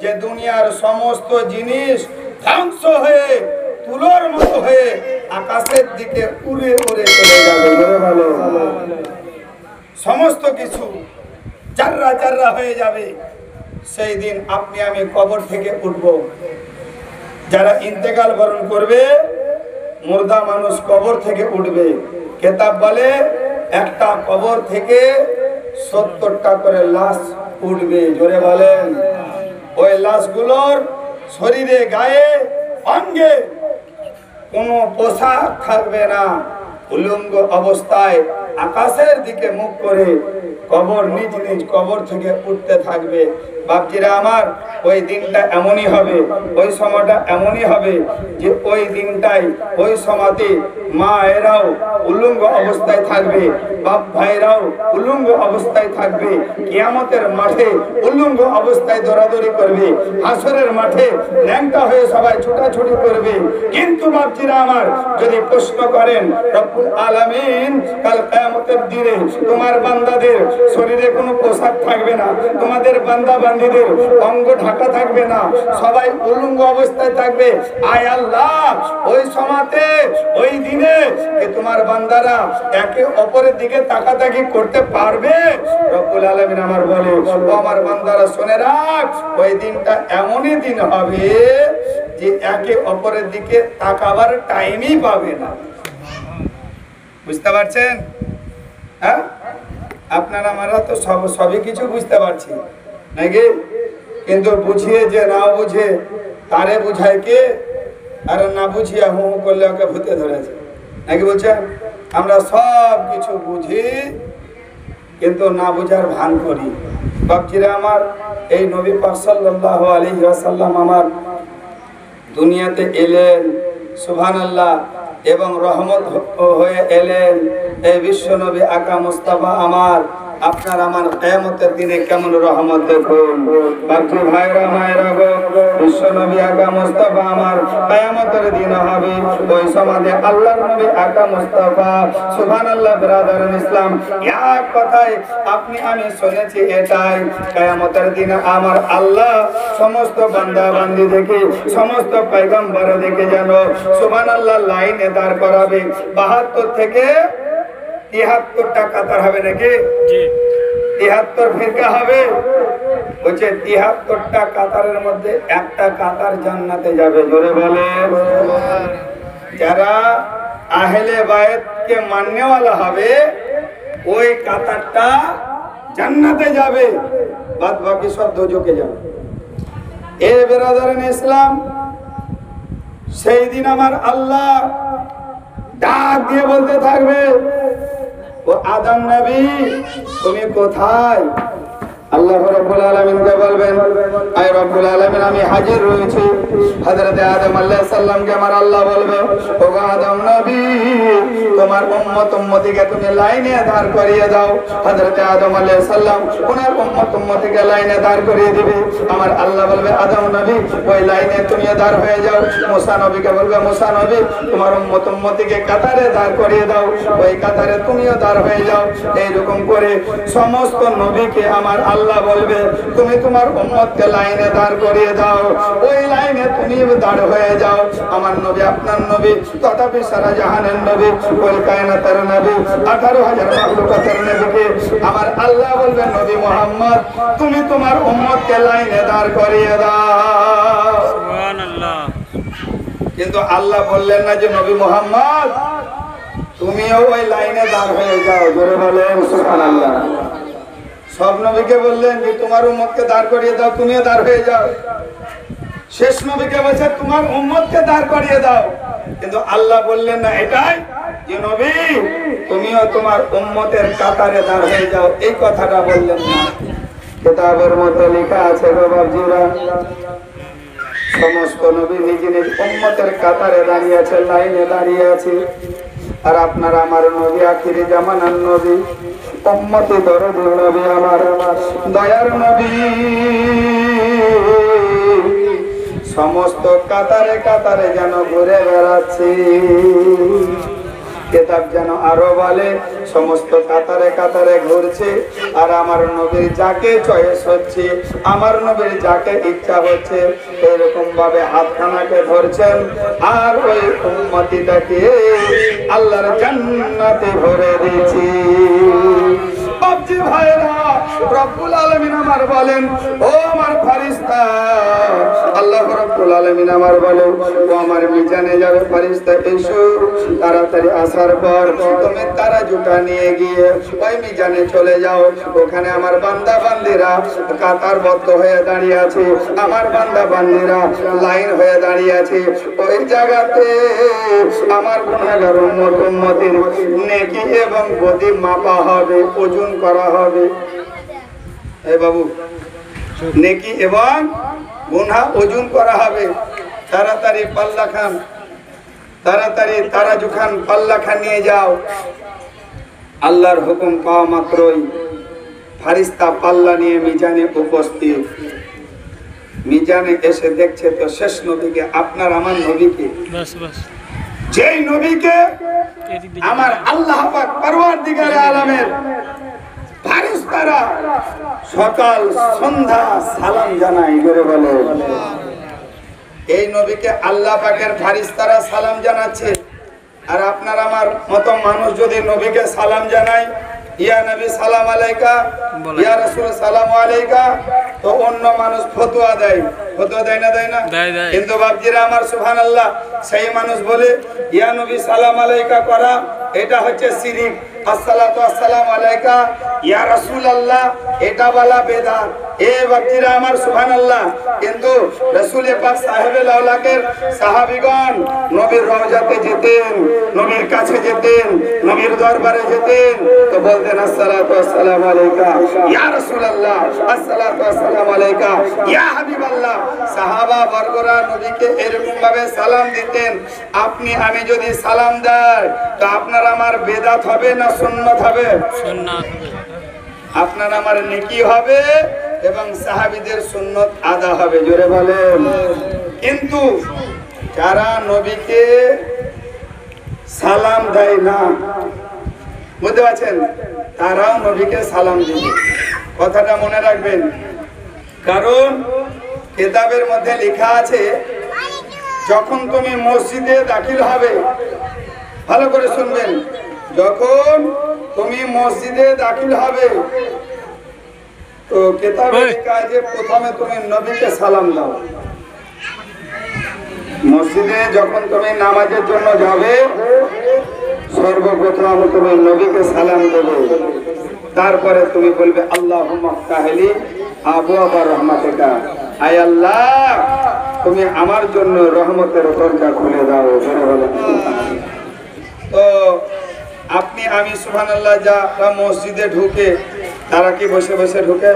যে দুনিয়ার সমস্ত জিনিস ধ্বংস হয়ে তুলোর মতো হয়ে আকাশের দিকে উড়ে উড়ে চলে যাবে। সমস্ত কিছু জাররা জাররা হয়ে যাবে। সেই দিন আপনি আমি কবর থেকে উঠব। যারা ইন্তেকাল বরণ করবে, মুর্দা মানুষ কবর থেকে উঠবে। কিতাব বলে একটা কবর থেকে 70টা করে লাশ উঠবে। জোরে বলেন। ওই লাশগুলোর শরীরে, গায়ে, অঙ্গে কোনো পোশাক থাকবে না, উলঙ্গ অবস্থায় আকাশের দিকে মুখ করে কবর নিজ নিজ কবর থেকে উঠতে থাকবে। বাপজিরা আমার, ওই দিনটা এমনই হবে, ওই সময়টা এমনই হবে যে ওই দিনটাই, ওই সময়তে মা এরাও উলঙ্গ অবস্থায় থাকবে, বাপ ভাইরাও উলঙ্গ অবস্থায় থাকবে, কিয়ামতের মাঠে উলঙ্গ অবস্থায় দৌড়াদৌড়ি করবে, হাসরের মাঠে ন্যাংটা হয়ে সবাই ছোটাছুটি করবে। কিন্তু বাপজিরা আমার, যদি প্রশ্ন করেন রব্বুল আলামিন কাল কিয়ামতের দিনে তোমার বান্দাদের শরীরে কোনো পোশাক থাকবে না, তোমাদের বান্দা বান্দীদের অঙ্গ ঢাকা থাকবে না, সবাই উলঙ্গ অবস্থায় থাকবে। আয় আল্লাহ, ওই সময়তে ওই দিনে কি তোমার বান্দারা একে অপরের দিকে তাকাতাকি করতে পারবে? রব্বুল আলামিন আমার বলে, ও আমার বান্দারা শুনে রাখ, ওই দিনটা এমনই দিন হবে যে একে অপরের দিকে তাকাবার টাইমই পাবে না। বুঝতে পারছেন? হ্যাঁ, আপনারা আমরা তো সবই কিছু বুঝতে পারছি নাকি, কিন্তু বুঝিয়ে যে না বুঝে তারে বুঝায় কে, আর না বুঝিয়া হু হু করলে ওকে ভূতে ধরেছে নাকি বলছেন? আমরা সব কিছু বুঝি কিন্তু না বুঝার ভান করি। বাপজিরা আমার, এই নবী পাক সাল্লাল্লাহু আলাইহি ওয়াসাল্লাম আমার দুনিয়াতে এলেন, সুবহানাল্লাহ, এবং রহমত হয়ে এলেন। এই বিশ্ব নবী আকা মুস্তাফা আমার আপনার আমার কিয়ামতের দিনে কেমন রহমত দেখুন। বাকি ভাইরা মায়েরা গো, বিশ্ব নবী আকা মুস্তাফা আমার কিয়ামতের দিন হবে, ওই সমাজে আল্লাহর নবী আকা মুস্তাফা, সুবহানাল্লাহ। ব্রাদার ইসলাম, এক কথায় আপনি আমি শুনেছি এটাই, কিয়ামতের দিনে আমার আল্লাহ সমস্ত বান্দা বান্দি দেখে, সমস্ত পয়গম্বর দেখে যেন সুবহানাল্লাহ লাইনে দাঁড় করাবে। 72 থেকে 73টা কাতার হবে নাকি? 73 ফিরকা হবে। বলছে 73টা কাতারের মধ্যে একটা কাতার জান্নাতে যাবে। জোরে বলেন। যারা আহলে বায়তকে মাননেওয়ালা হবে ওই কাতারটা জান্নাতে যাবে, বাদ বাকি সব দোজখে যাবে। এ বেরাদারান ইসলাম, সেই দিন আমার আল্লাহ ডাক দিয়ে বলতে থাকবে, ও আদম নবী তুমি কোথায়? আল্লাহ রাব্বুল আলামিনকে বলবেন, আয় রাব্বুল আলামিন আমি হাজির রয়েছি। হযরত আদম আলাইহিস সালামকে আমার আল্লাহ বলবে, ও আদম নবী তোমার উম্মতিকে তুমি লাইনে দাঁড় করিয়ে দাও। হযরত আদম আলাইহিস সালাম ওনার উম্মতিকে লাইনে দাঁড় করিয়ে দিবে। আমার আল্লাহ বলবে, আদম নবী ওই লাইনে তুমি দাঁড় হয়ে যাও। মুসা নবীকে বলবে, মুসা নবী তোমার উম্মতিকে কাতারে দাঁড় করিয়ে দাও, ওই কাতারে তুমিও দাঁড় হয়ে যাও। এইরকম করে সমস্ত নবীকে আমার আল্লাহ বলবে, তুমি তোমার উম্মতকে লাইনে দাঁড় করিয়ে দাও, ওই লাইনে তুমি দাঁড় হয়ে যাও। আমার নবী আপনার নবী, তথাপি সারা জাহানের নবী, ওই কায়নাতের নবী, 18,000 মাখলুকাতের নবীকে আমার আল্লাহ বলবে, নবী মুহাম্মদ তুমি তোমার উম্মতকে লাইনে দাঁড় করিয়ে দাও। সুবহানাল্লাহ। কিন্তু আল্লাহ বললেন না যে নবী মুহাম্মদ তুমিও ওই লাইনে দাঁড় হয়ে যাও। জোরে বলেন সুবহানাল্লাহ। সব নবীকে বললেন যে তোমার উম্মতকে দাঁড় করিয়ে দাও, তুমিও দাঁড় হয়ে যাও। শেষ নবীকে বলছে তোমার উম্মতকে দাঁড় করিয়ে দাও, কিন্তু আল্লাহ বললেন না এটাই যে নবী তুমিও তোমার উম্মতের কাতারে দাঁড় হয়ে যাও, এই কথাটা বললেন না। কিতাবের মধ্যে লেখা আছে গো বাবজিরা, সমস্ত নবী নিজ নিজ উম্মতের কাতারে দাঁড়িয়ে আছে, লাইনে দাঁড়িয়ে আছে। আর আপনার আমার নবী আখিরি জামানার নবী, উম্মতি দরদি নবী, আমার দয়ার নবী সমস্ত কাতারে কাতারে যেন ঘুরে বেড়াচ্ছে। কিতাব যেন আরো বলে সমস্ত কাতারে কাতারে ঘুরছে, আর আমার নবীর যাকে চয়েস হচ্ছে, আমার নবীর যাকে ইচ্ছা হচ্ছে এরকম ভাবে হাতখানাকে ধরছেন, আর ওই উম্মতিটাকে আল্লাহর জান্নাতে ভরে দিয়েছি। বাপজি ভাইরা, রব্বুল আলামিন আমার বলেন, ও আমার ফেরেশতা, আল্লাহ রব্বুল আলামিন আমার বলেন, ও আমার মিজানে যাবে ফেরেশতা এসো, তাড়াতাড়ি আসার পর তুমি তারাজুটা নিয়ে গিয়ে ওই মিজানে চলে যাও। ওখানে আমার বান্দা বান্দিরা কাতারবদ্ধ হয়ে দাঁড়িয়ে আছে, আমার বান্দা বান্দিরা লাইন হয়ে দাঁড়িয়ে আছে। ওই জায়গাতে আমার গুনাহগার উম্মতের নেকি এবং বদি মাপা হবে, ওজন করা হবে। এই বাবু, নেকি এবং গুনাহ ওজন করা হবে। তাড়াতাড়ি পাল্লা খান, তাড়াতাড়ি তারাজু খান, পাল্লা খান নিয়ে যাও। আল্লাহর হুকুম পাওয়া মাত্রই ফারিস্তা পাল্লা নিয়ে মিজানে উপস্থিত। মিজানে এসে দেখছে তো শেষ নবীকে, আপনার আমার নবীকে, যেই নবীকে আমার আল্লাহ পাক পরওয়ারদিগারে আলমের ফারিস্তারা সকাল সন্ধ্যা সালাম জানায় করে বলে, এই নবীকে আল্লাহ পাকের ফারিস্তারা সালাম জানাচ্ছে। আর আপনার আমার মতো মানুষ যদি নবীকে সালাম জানায়, ইয়া নবী সালাম আলাইকা, ইয়া রাসূল সালাম আলাইকা, তো অন্য মানুষ ফতোয়া দেয়, ফতোয়া দেয় না, দেয় না? কিন্তু বাপজিরা আমার সুবহানাল্লাহ, সেই মানুষ বলে ইয়া নবী সালাম আলাইকা করা এটা হচ্ছে শিরক, আসসালাতু আসসালামু আলাইকা ইয়া রাসূলুল্লাহ এটা বলা বেদাত। এ বাপজিরা আমার সুবহানাল্লাহ, কিন্তু রাসূল পাক সাহেবে লাউলাকের সাহাবীগণ নবীর রওজাতে যেতেন, নবীর কাছে যেতেন, নবীর দরবারে যেতেন, তো বলতেন আসসালাতু আসসালামু আলাইকা ইয়া রাসূলুল্লাহ, আসসালাতু আসসালামু আলাইকা ইয়া হাবিবাল্লাহ। সাহাবা বর্গরা নবীকে এরকম ভাবে সালাম দিতেন। আপনি আমি যদি সালাম দেই তো আপনার আমার বেদাত হবে না সুন্নাত হবে? সুন্নাত হবে। আপনার আমার নেকি হবে এবং সাহাবীদের সুন্নাত আদা হবে, জোরে বলেন। কিন্তু যারা নবীকে সালাম দেয় না, বুঝতে পারছেন, তারাও নবীকে সালাম দিবে। কথাটা মনে রাখবেন, কারণ কিতাবের মধ্যে লেখা আছে যখন তুমি মসজিদে দাখিল হবে, ভালো করে শুনবেন, যখন তুমি মসজিদে দাখিল হবে তো কিতাবে লেখা আছে প্রথমে তুমি নবীকে সালাম দাও। মসজিদে যখন তুমি নামাজের জন্য যাবে সর্বপ্রথম তুমি নবীকে সালাম দেবে, তারপরে তুমি বলবে আল্লাহুম্মা ফতাহলি আবওয়াবা রাহমাতিকা, আয় আল্লাহ তুমি আমার জন্য রহমতের দরজা খুলে দাও। তো আপনি আমি সুবহানাল্লাহ যারা মসজিদে ঢুকে তারা কি বসে বসে ঢুকে?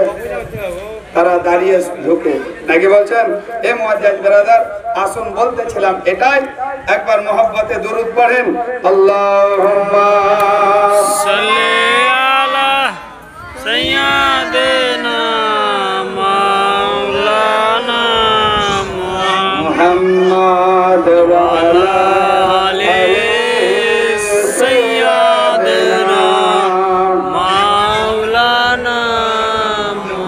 তারা দাঁড়িয়ে ঢুকে নাকি বলছেন? এ মুআজ্জিজ ব্রাদার, আসুন বলতেছিলাম এটাই, একবার মহব্বতে দুরূদ পড়েন, আল্লাহুম্মা সাল্লি আলা সাইয়্যিদিনা মাওলানা মুহাম্মদ ওয়া আলা আলি সাইয়্যিদিনা মাওলানা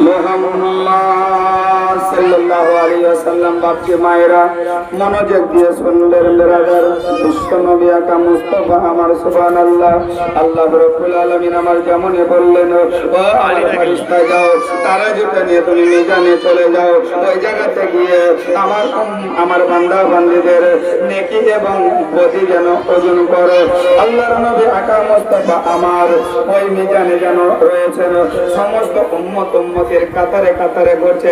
মুহাম্মদ সাল্লাল্লাহু আলাইহি ওয়াসাল্লাম। বাপজি মায়েরা মনোযোগ দিয়ে শুনলেন ব্রাদার, বিশ্ব নবী আকা মুস্তাফা আমার সুবহানাল্লাহ, আল্লাহ রাব্বুল আলামিন আমার যেমনই বললেন ও আমার ফেরেশতা যাও, তারা যেটা নিয়ে তুমি মিজানে চলে যাও, ওই জায়গাতে গিয়ে আমার বান্দা বান্দীদের নেকি এবং বদি যেন ওজন করে। আল্লাহর নবী আকা মুস্তাফা আমার ওই মিজানে যেন রয়েছেন, সমস্ত উম্মতের কাতারে কাতারে করছে।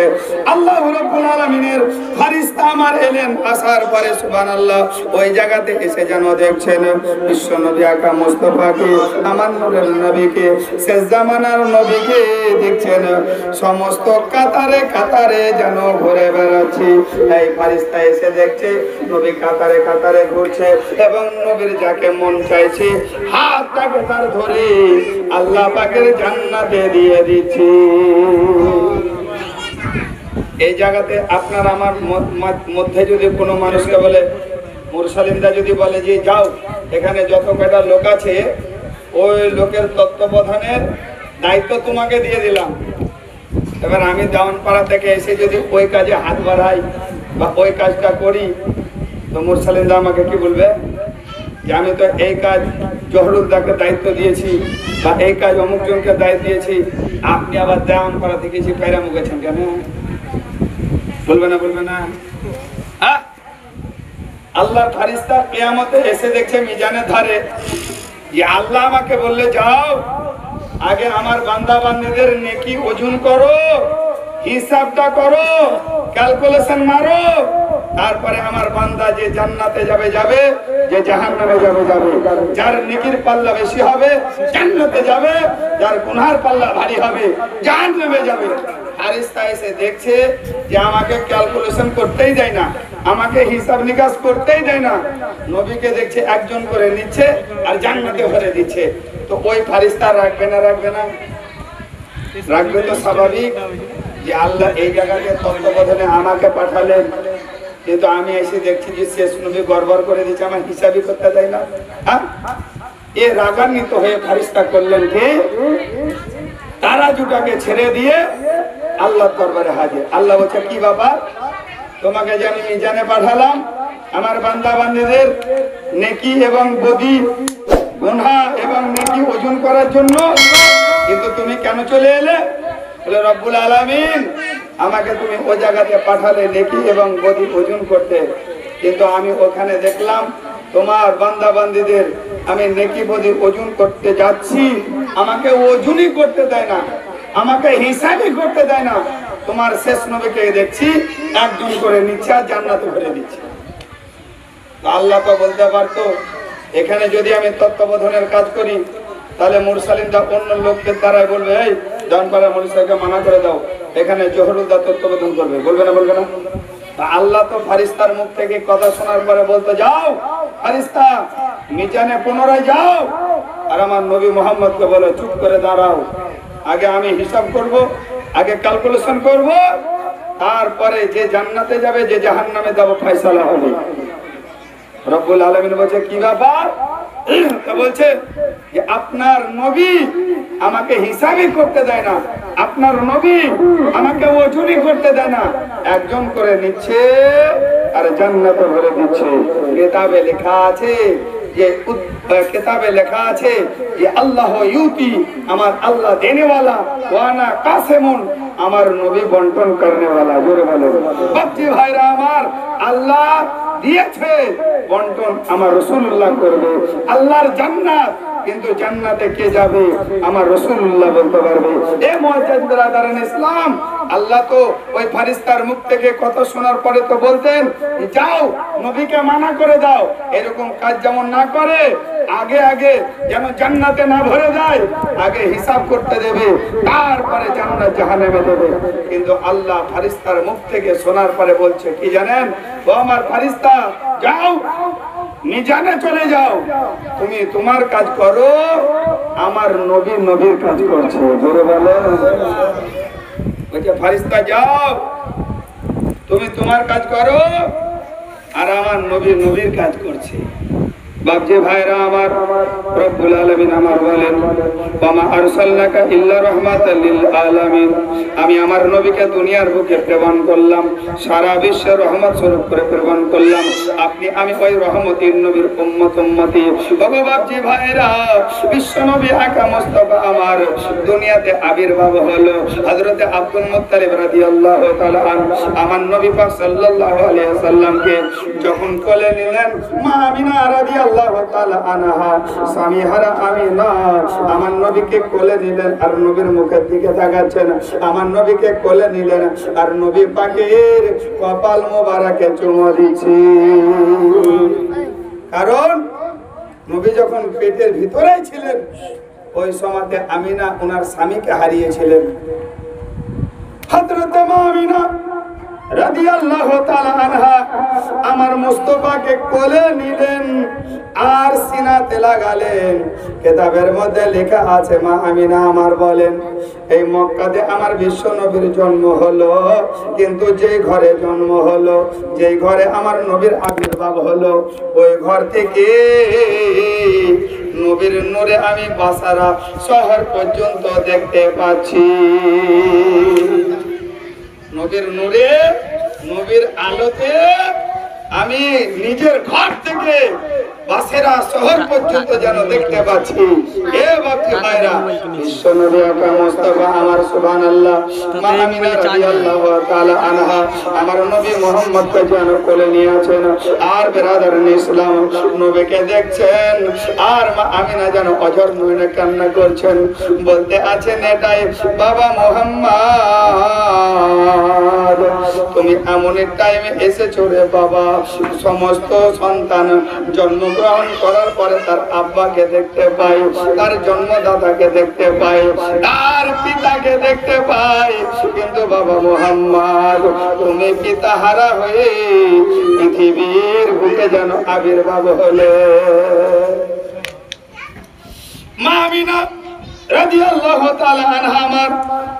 আল্লাহ রাব্বুল আলামিনের ফেরেশতা আমার এলেন, আসার পরে সুবহানাল্লাহ ওই জায়গাতে এসে যেন দেখছেন বিশ্ব নবী আকা মুস্তাফাকে, আমার নূরের নবীকে, শেষ জামানার নবীকে দেখছেন সমস্ত কাতারে কাতারে যেন ঘুরে বেড়াচ্ছে। এই ফেরেশতা এসে দেখছে নবী কাতারে কাতারে ঘুরছে এবং নবীর যাকে মন চাইছে হাতটাকে তার ধরে আল্লাহ পাকের জান্নাতে দিয়ে দিচ্ছে। এই জায়গাতে আপনার আমার মধ্যে যদি কোনো মানুষকে বলে, মুরসালিনরা যদি বলে যে যাও এখানে যত কয়টা লোক আছে ওই লোকের তত্ত্বাবধানের দায়িত্ব তোমাকে দিয়ে দিলাম, এবার আমি দাওয়ানপাড়া থেকে এসে যদি ওই কাজে হাত বাড়াই বা ওই কাজটা করি, তো মুরসালিনরা আমাকে কি বলবে যে আমি তো এই কাজ জহরুলদাকে দায়িত্ব দিয়েছি বা এই কাজ অমুকজনকে দায়িত্ব দিয়েছি, আপনি আবার দাওয়ানপাড়া থেকে এসে পেরা মুখেছেন কেন? বলবে না, বলবে না? আল্লাহর ফেরেশতা কিয়ামতে এসে দেখছে মিজানের ধারে যে আল্লাহ আমাকে বললে যাও আগে আমার বান্দা বান্দীদের নেকি ওজন করো, হিসাবটা করো, ক্যালকুলেশন মারো, তারপরে আমার বান্দা যে জান্নাতে যাবে যাবে, যে জাহান্নামে যাবে যাবে। যার নেকির পাল্লা বেশি হবে জান্নাতে যাবে, যার গুনার পাল্লা ভারী হবে জাহান্নামে যাবে। ফেরেশতা এসে দেখছে যে আমাকে ক্যালকুলেশন করতেই দেয় না, আমাকে হিসাব নিকাশ করতেই দেয় না, নবীকে দেখছে একজন করে নিচ্ছে আর জান্নাতে ভরে দিচ্ছে। তো ওই ফারিস্তা রাখবে না রাখবে তো স্বাভাবিক যে আল্লাহ এই জায়গাতে তত্ত্বাবধানে আমাকে পাঠালেন, কিন্তু আমি এসে দেখছি যে শেষ নবী গড়বড় করে দিচ্ছে, আমার হিসাবই করতে দেয় না। হ্যাঁ, এ রাগান্বিত হয়ে ফারিস্তা করলেন কি তারা দুটাকে ছেড়ে দিয়ে আল্লাহ দরবারে হাজির। আল্লাহ বলছে কি বাবা, তোমাকে যে আমি মিজানে পাঠালাম আমার বান্দা বান্দীদের নেকি এবং বদি গুনাহ এবং নেকি ওজন করার জন্য, কিন্তু তুমি কেন চলে এলে? বলে রব্বুল আলামিন আমাকে তুমি ওই জায়গাতে পাঠালে নেকি এবং বদি ওজন করতে, কিন্তু আমি ওখানে দেখলাম তোমার বান্দা বান্দীদের আমি নেকি বদি ওজন করতে যাচ্ছি, আমাকে ওজনই করতে দেয় না, আমাকে হিসাবই করতে দেয় না। তোমার শেষ নবীকে দেখছি একজন করে নিচ্ছে আর জান্নাতে ভরে দিচ্ছে। আল্লাহ তো বলতে পারতো এখানে যদি আমি তত্ত্বাবধানের কাজ করি তাহলে মুরসালিনরা অন্য লোকদের দ্বারাই বলবে এই জনপাড়া মুরসালিনকে মানা করে দাও, এখানে জহরুলদা তত্ত্বাবধান করবে, বলবে না? বলবে না? আল্লাহ তো ফারিস্তার মুখ থেকে কথা শোনার পরে বলতে যাও ফারিস্তা মিজানে পুনরায় যাও, আর আমার নবী মুহাম্মদকে বলে চুপ করে দাঁড়াও, আগে আমি হিসাব করব, আগে ক্যালকুলেশন করব, তারপরে যে জান্নাতে যাবে যে জাহান্নামে যাবে ফয়সালা হবে। রব্বুল আলামিন বলছে কি ব্যাপার? বলছে যে আপনার নবী আমাকে হিসাবই করতে দেয় না, আপনার নবী আমাকে ওজনই করতে দেয় না, একজন করে নিচ্ছে আর জান্নাতে ভরে দিচ্ছে। কিতাবে লেখা আছে যে কিতাবে লেখা আছে যে আল্লাহ ইউতি, আমার আল্লাহ দেনে वाला, ওয়ানা কাসেমুন, আমার নবী বন্টন করনে वाला। জোরে বলো বাপজি ভাইরা আমার, আল্লাহ দিয়েছে বন্টন আমার রাসূলুল্লাহ করবে। আল্লাহর জান্নাত, কিন্তু জান্নাতে কে যাবে? আমার রাসূলুল্লাহ বলতে পারবে। এ মুআজ্জাজ বিরাদারান ইসলাম, আল্লাহ তো ওই ফারিস্তার মুখ থেকে কথা শোনার পরে তো বলতেন যাও নবীকে মানা করে দাও, এরকম কাজ যেমন না করে, আগে আগে যেন জান্নাতে না ভরে যায়, আগে হিসাব করতে দেবে, তারপরে জান্নাত জাহান্নামে দেবে। কিন্তু আল্লাহ ফারিস্তার মুখ থেকে শোনার পরে বলছে কি জানেন? ও আমার ফারিস্তা যাও মিজানে চলে যাও, তুমি তোমার কাজ করো, আমার নবী নবীর কাজ করছে। জোরে বলো। বলছে ফারিস্তা যাও তুমি তোমার কাজ করো, আর আমার নবী নবীর কাজ করছে। বাপজি ভাইরা আমার, রব্বুল আলামিন আমার বলেন ওয়ামা আরসালনাকা ইল্লা রাহমাতাল লিল আলামিন, আমি আমার নবীকে দুনিয়ার বুকে প্রেরণ করলাম, সারা বিশ্বের রহমত স্বরূপ করে প্রেরণ করলাম। আপনি আমি ওই রহমতের নবীর উম্মতি। ওগো বাপজি ভাইরা, বিশ্ব নবী আকা মুস্তাফা আমার দুনিয়াতে আবির্ভাব হলো হযরতে আব্দুল মুত্তালিব রাদিয়াল্লাহু তাআলা আনহু। আমার নবী পাক সাল্লাল্লাহু আলাইহি ওয়াসাল্লামকে যখন কোলে নিলেন, মা আমিনা রাদিয়াল্লাহু তাআলা আনহা স্বামী হারা আমিনা আমার নবীকে কোলে নিলেন, আর নবীর মুখের দিকে তাকাচ্ছেন, আমার নবীকে কোলে নিলেন, আর নবী পাকের কপাল মোবারকে চুমো দিচ্ছে। কারণ নবী যখন পেটের ভিতরেই ছিলেন ওই সময়তে আমিনা ওনার স্বামীকে হারিয়েছিলেন। হযরত মা আমিনা রাদিয়াল্লাহু তাআলা আনহা আমার মুস্তাফাকে কোলে নিলেন আর সিনাতে লাগালেন। কিতাবের মধ্যে লেখা আছে মা আমিনা আমার বলেন, এই মক্কাতে আমার বিশ্ব নবীর জন্ম হলো, কিন্তু যে ঘরে জন্ম হলো, যেই ঘরে আমার নবীর আবির্ভাব হলো, ওই ঘর থেকে নবীর নূরে আমি বাসারা শহর পর্যন্ত দেখতে পাচ্ছি। নবীর নূরে, নবীর আলোতে আমি নিজের ঘর থেকে বাসেরা শহর পর্যন্ত যেন দেখতে পাচ্ছি। এ বাপজি ভাইরা, বিশ্ব নবী আকা মুস্তাফা আমার সুবহানাল্লাহ, মা আমিনা রাদিয়াল্লাহু তাআলা আনহা আমার নবী মুহাম্মদকে যেন কোলে নিয়ে আছেন, আর বিরাদারান ইসলাম নবীকে দেখছেন, আর মা আমিনা যেন অঝর নয়নে কান্না করছেন, বলতে আছেন এটাই বাবা মুহাম্মদ, তুমি এমন এক টাইমে এসেছো রে বাবা, সমস্ত সন্তান জন্মগ্রহণ করার পরে তার আব্বাকে দেখতে পাই, তার জন্মদাতাকে দেখতে পাই, তার পিতাকে দেখতে পাই, কিন্তু বাবা মুহাম্মদ তুমি পিতা হারা হয়ে পৃথিবীর বুকে যেন আবির্ভাব হলে। মা আমিনা রাদিয়াল্লাহু তাআলা আনহা আমার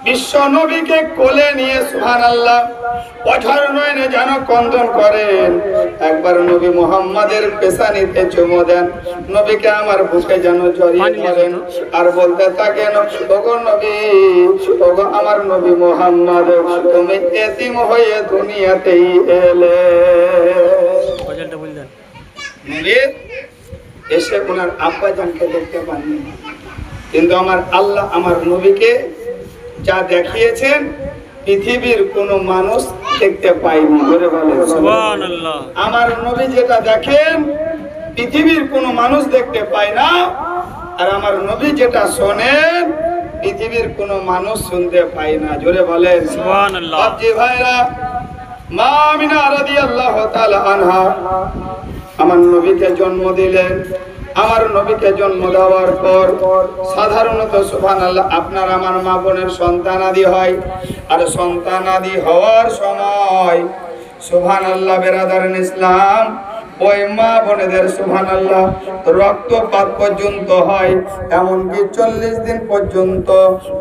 বিশ্ব নবীকে কোলে নিয়ে সুবহানাল্লাহ অঝর নয়নে যেন ক্রন্দন করেন। একবার নবী মুহাম্মাদের পেশানিতে চুমু দেন, নবীকে আমার বুকে যেন জড়িয়ে ধরেন আর বলতে থাকেন, ওগো নবী, ওগো আমার নবী মুহাম্মদ, তুমি এতিম হয়ে দুনিয়াতেই এলে। নবী এসে ওনার আব্বা জানকে দেখতে পাননি, কিন্তু আমার আল্লাহ আমার নবীকে যা দেখিয়েছেন পৃথিবীর কোন মানুষ দেখতে পায়নি। বলে বলেন সুবহানাল্লাহ। আমার নবী যেটা দেখেন পৃথিবীর কোন মানুষ দেখতে পায় না, আর আমার নবী যেটা শোনেন পৃথিবীর কোন মানুষ শুনতে পায় না। জোরে বলেন সুবহানাল্লাহ। জি ভাইরা, মা আমিনা রাদিয়াল্লাহু তাআলা আনহা আমার নবীকে জন্ম দিলেন। আমার নবীকে জন্ম দেওয়ার পর সাধারণত সুবহানাল্লাহ আপনার আমার মা বোনের সন্তানাদি হয়, আর সন্তানাদি হওয়ার সময় সুবহানাল্লাহ বেরাদারান ইসলাম ওই মা বোনেদের সুবহানাল্লাহ রক্তপাত পর্যন্ত হয়, এমনকি 40 দিন পর্যন্ত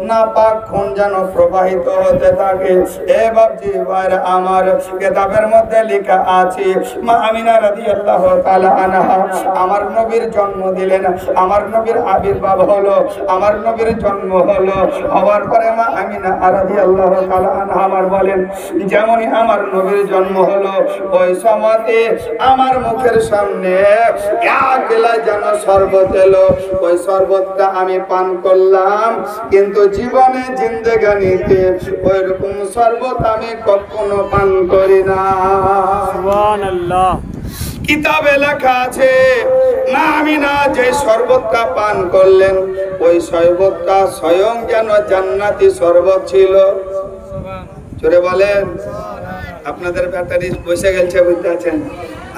নাপাক খুন যেন প্রবাহিত হতে থাকে। এ বাপজি ভাইরা আমার, কিতাবের মধ্যে লেখা আছে মা আমিনা রাদিয়াল্লাহু তাআলা আনহা আমার নবীর জন্ম দিলেন, আমার নবীর আবির্ভাব হলো, আমার নবীর জন্ম হলো। হওয়ার পরে মা আমিনা রাদিয়াল্লাহু তাআলা আনহা আমার বলেন, যেমনই আমার নবীর জন্ম হলো ওই সময়তে আমার মুখের সামনে এক গ্লাস যেন শরবত এলো, ওই শরবতটা আমি পান করলাম, কিন্তু জীবনে জিন্দেগানিতে ওই রকম শরবত আমি কখনো পান করি না। সুবহানাল্লাহ। কিতাবে লেখা আছে মা আমিনা যে শরবতটা পান করলেন ওই শরবতটা স্বয়ং যেন জান্নাতি শরবত ছিল। জোরে বলেন। আপনাদের ব্যাটারি বসে গেছে, বুঝতে আছেন,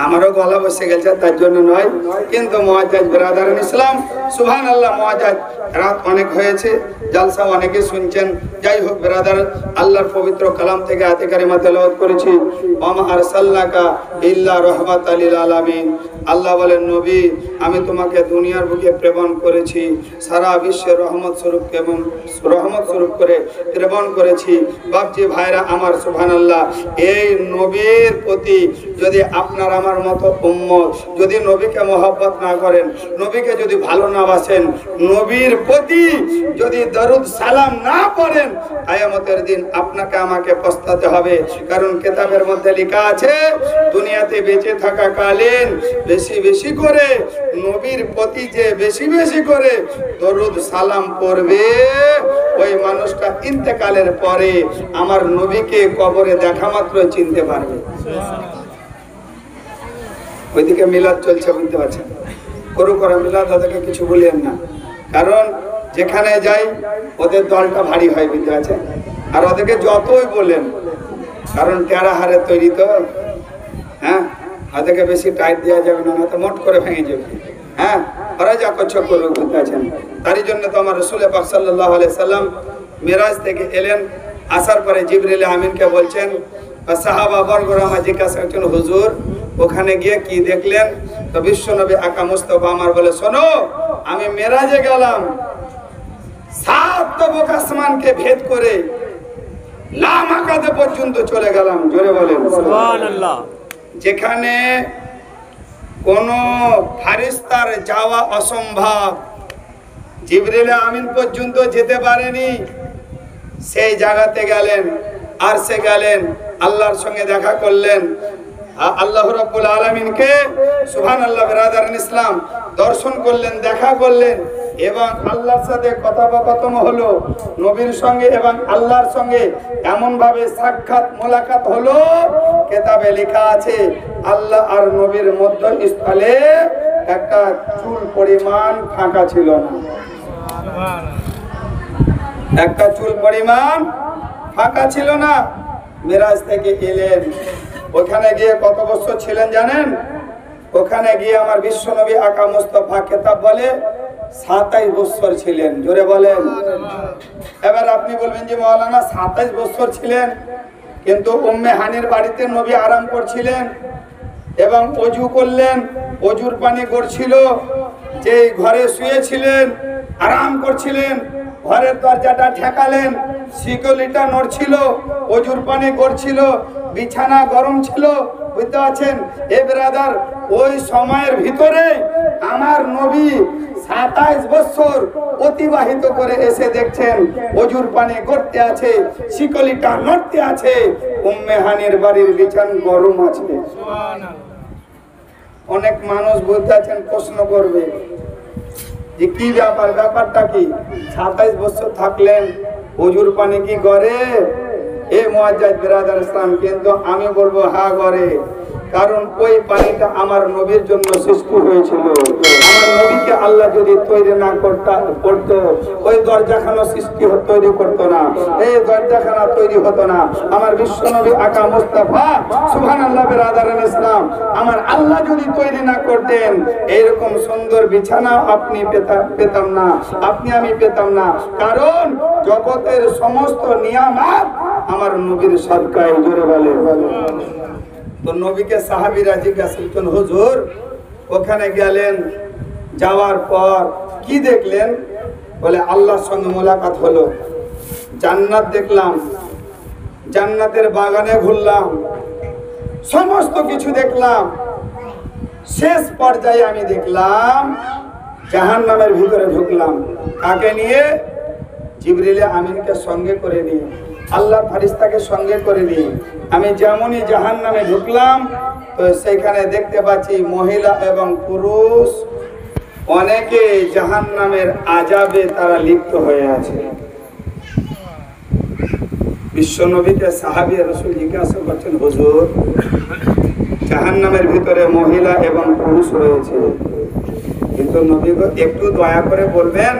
আমারও গলা বসে গেছে, তার জন্য নয়, কিন্তু মুআজ্জাজ বিরাদারান ইসলাম সুবহানাল্লাহ, মুআজ্জাজ রাত অনেক হয়েছে, জালসা অনেকে শুনছেন। যাই হোক বিরাদার, আল্লাহর পবিত্র কালাম থেকে আয়াতে কারিমা তেলাওয়াত করেছি, ওয়া আরসালনাকা ইল্লা রাহমাতাল লিল আলামিন। আল্লাহ বলেন, নবী আমি তোমাকে দুনিয়ার বুকে প্রেরণ করেছি, সারা বিশ্বের রহমত স্বরূপ এবং রহমত স্বরূপ করে প্রেরণ করেছি। বাপজি ভাইরা আমার সুবহানাল্লাহ, এই নবীর প্রতি যদি আপনার আমার মতো উম্মত যদি নবীকে মহব্বত না করেন, নবীকে যদি ভালো না বাসেন, নবীর প্রতি যদি দরুদ সালাম না পড়েন, কিয়ামতের দিন আপনাকে আমাকে পস্তাতে হবে। কারণ কিতাবের মধ্যে লেখা আছে দুনিয়াতে বেঁচে থাকা কালীন বেশি বেশি করে নবীর প্রতি যে বেশি বেশি করে দরুদ সালাম পড়বে, ওই মানুষটা ইন্তেকালের পরে আমার নবীকে কবরে দেখা মাত্র চিনতে পারবে। ওইদিকে মিলাদ চলছে, বুঝতে পারছেন, করু করা মিলাদ, ওদেরকে কিছু বলিয়েন না, কারণ যেখানে যাই ওদের দলটা ভারী হয়, বুঝতে পারছেন। আর ওদেরকে যতই বলেন, কারণ টেরা হারে তৈরি তো, হ্যাঁ, ওদেরকে বেশি টাইট দেওয়া যাবে না, তো মোট করে ভেঙে যাবে। হ্যাঁ, ওরা যা করছে করুক, বুঝতে পারছেন। তারই জন্য তো আমার রাসূল পাক সাল্লাল্লাহু আলাইহি সাল্লাম মেরাজ থেকে এলেন, আসার পরে জিবরিল আমিনকে বলছেন, সাহাবা বর্গরা আমার জিজ্ঞাসা করছেন, হুজুর ওখানে গিয়ে কি দেখলেন? তো বিশ্বনবী আকা মুস্তাফা আমার বলে, শোনো, আমি মেরাজে গেলাম, 7 তবক আসমানকে ভেদ করে লামাকাতে পর্যন্ত চলে গেলাম। জোরে বলেন সুবহানাল্লাহ। যেখানে কোন ফারিস্তার যাওয়া অসম্ভব, জিবরিল আমিন পর্যন্ত যেতে পারেনি, সেই জায়গাতে গেলেন, আর সে গেলেন, আল্লাহর সঙ্গে দেখা করলেন, আল্লাহ রাব্বুল আলামিনকে সুবহানাল্লাহ বিরাদারান ইসলাম দর্শন করলেন, দেখা করলেন, এবং আল্লাহর সাথে কথোপকথন হলো, নবীর সঙ্গে এবং আল্লাহর সঙ্গে এমন ভাবে সাক্ষাৎ মোলাকাত হলো, কিতাবে লেখা আছে আল্লাহ আর নবীর মধ্যস্থলে একটা চুল পরিমাণ ফাঁকা ছিল না, একটা চুল পরিমাণ ফাঁকা ছিল না। মেরাজ থেকে এলেন, ওখানে গিয়ে কত বছর ছিলেন জানেন? ওখানে গিয়ে আমার বিশ্বনবী আকা মুস্তাফা কিতাব বলে 27 বছর ছিলেন। জোরে বলেন। এবার আপনি বলবেন যে মাওলানা 27 বছর ছিলেন, কিন্তু উম্মে হানির বাড়িতে নবী আরাম করছিলেন এবং ওযু করলেন, ওযুর পানি গড়ছিল, যে ঘরে শুয়েছিলেন আরাম করছিলেন, ঘরের দরজাটা ঠেকালেন, শিকলিটা নড়ছিল, অজুর পানি করছিল, বিছানা গরম ছিল, বুঝতে পারছেন? এ ব্রাদার, ওই সময়ের ভিতরে আমার নবী 27 বছর অতিবাহিত করে এসে দেখছেন অজুর পানি করতে আছে, শিকলিটা নড়তে আছে, উম্মে হানির বাড়ির বিছানা গরম আছে। অনেক মানুষ বুঝতে আছেন, প্রশ্ন করবে যে কি ব্যাপার, ব্যাপারটা কি? 27 বছর থাকলেন, অজুর পানি কি করে? এ মুআজ্জাজ বিরাদার ইসলাম, কিন্তু আমি বলবো হ্যাঁ করে। কারণ ওই পানিটা আমার নবীর জন্য সৃষ্টি হয়েছিল। আমার নবীকে আল্লাহ যদি তৈরি না করতো, ওই দরজাখানা সৃষ্টি তৈরি করতো না, এই দরজাখানা তৈরি হতো না। আমার বিশ্ব নবী আকা মুস্তাফা সুবহানাল্লাহ বিরাদার ইসলাম, আমার আল্লাহ যদি তৈরি না করতেন, এইরকম সুন্দর বিছানা আপনি পেতাম না, আপনি আমি পেতাম না। কারণ জগতের সমস্ত নিয়ামত আমার নবীর সাদকায়। জোরে বলে। তো নবীকে সাহাবীরা জিজ্ঞাসা করলেন, হুজুর ওখানে গেলেন, যাওয়ার পর কি দেখলেন? বলে আল্লাহর সঙ্গে মোলাকাত হলো, জান্নাত দেখলাম, জান্নাতের বাগানে ঘুরলাম, সমস্ত কিছু দেখলাম। শেষ পর্যায়ে আমি দেখলাম জাহান্নামের ভিতরে ঢুকলাম। কাকে নিয়ে? জিবরিল আমিনকে সঙ্গে করে নিয়ে, আল্লাহর ফেরেশতাকে সঙ্গে করে নিয়ে আমি যেমনই জাহান্নামে ঢুকলাম, তো সেখানে দেখতে পাচ্ছি মহিলা এবং পুরুষ অনেকে জাহান্নামের আযাবে তারা লিপ্ত হয়ে আছে। বিশ্বনবীকে সাহাবী রাসূল জিজ্ঞাসা করছেন, হুজুর জাহান্নামের ভিতরে মহিলা এবং পুরুষ রয়েছে, কিন্তু নবী একটু দয়া করে বলবেন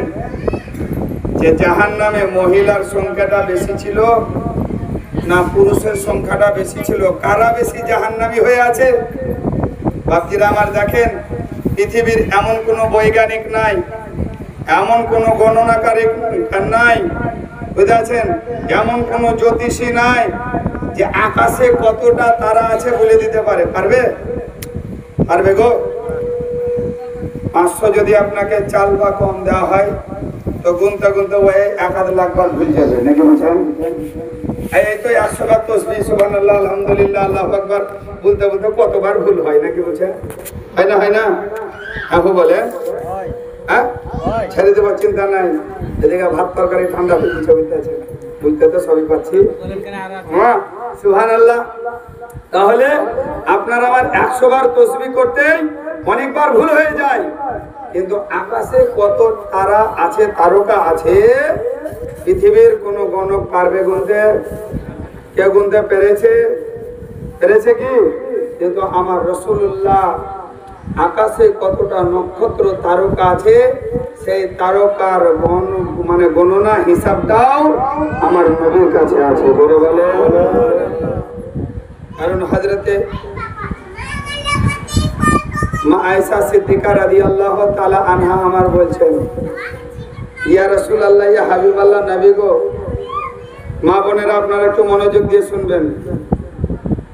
যে জাহান্নামে মহিলার সংখ্যাটা বেশি ছিল না পুরুষের সংখ্যাটা বেশি ছিল? কারা বেশি জাহান্নামী হয়ে আছে? বাপজিরা আমার, দেখেন পৃথিবীর এমন কোনো বৈজ্ঞানিক নাই, এমন কোনো গণনাকারী নাই, বুঝেছেন, এমন কোনো জ্যোতিষী নাই যে আকাশে কতটা তারা আছে বলে দিতে পারে। পারবে? পারবে গো? 500 যদি আপনাকে চাল বা কম দেওয়া হয়, তো গুনতে গুনতে ওই 1-1 লাখ বার ভুল যাবে, নাকি বুঝছেন? এই তো 100 বার তাসবিহ সুবহানাল্লাহ আলহামদুলিল্লাহ আল্লাহু আকবার বলতে বলতে কতবার ভুল হয়, নাকি বুঝছেন? হয় না? হয় না? আপু বলে হ্যাঁ, ছেড়ে দেবার চিন্তা নাই। এদিকে ভাত তরকারি ঠান্ডা হয়ে গেছে, বুঝতেছে, বুঝতে তো সবই পাচ্ছি। হ্যাঁ সুবহানাল্লাহ। তাহলে আপনার আমার 100 বার তাসবিহ করতেই অনেকবার ভুল হয়ে যায়, কিন্তু আকাশে কত তারা আছে, তারকা আছে, পৃথিবীর কোন গণক পারবে গুনতে? কে গুনতে পেরেছে? পেরেছে কি? কিন্তু আমার রাসূলুল্লাহ আকাশে কতটা নক্ষত্র তারকা আছে, সেই তারকার গণনা হিসাবটাও আমার নবীর কাছে আছে। বলে বলে। কারণ হযরতে মা আয়েশা সিদ্দিকা রাদিয়াল্লাহু তাআলা আনহা আমার বলছেন, ইয়া রাসূলুল্লাহ, ইয়া হাবিবাল্লাহ, নবী গো। মা বোনেরা আপনারা একটু মনোযোগ দিয়ে শুনবেন,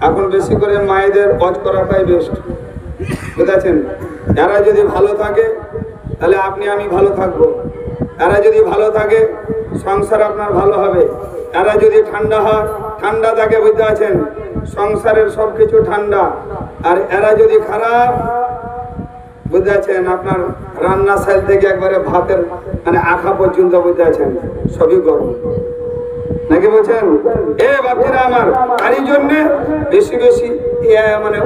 এখন বেশি করে মায়েদের ওয়াজ করাটাই বেস্ট, বুঝেছেন? এরা যদি ভালো থাকে তাহলে আপনি আমি ভালো থাকবো, এরা যদি ভালো থাকে সংসার আপনার ভালো হবে, এরা যদি ঠান্ডা হয়, ঠান্ডা থাকে, বুঝতে আছেন, সংসারের সবকিছু ঠান্ডা। আর এরা যদি খারাপ, বুঝতে আছেন, আপনার রান্না সাইল থেকে একবারে ভাতের আখা পর্যন্ত, বুঝতে আছেন, সবই গরম, নাকি বলছেন? এ বাপজিরা আমার, তারই জন্য বেশি বেশি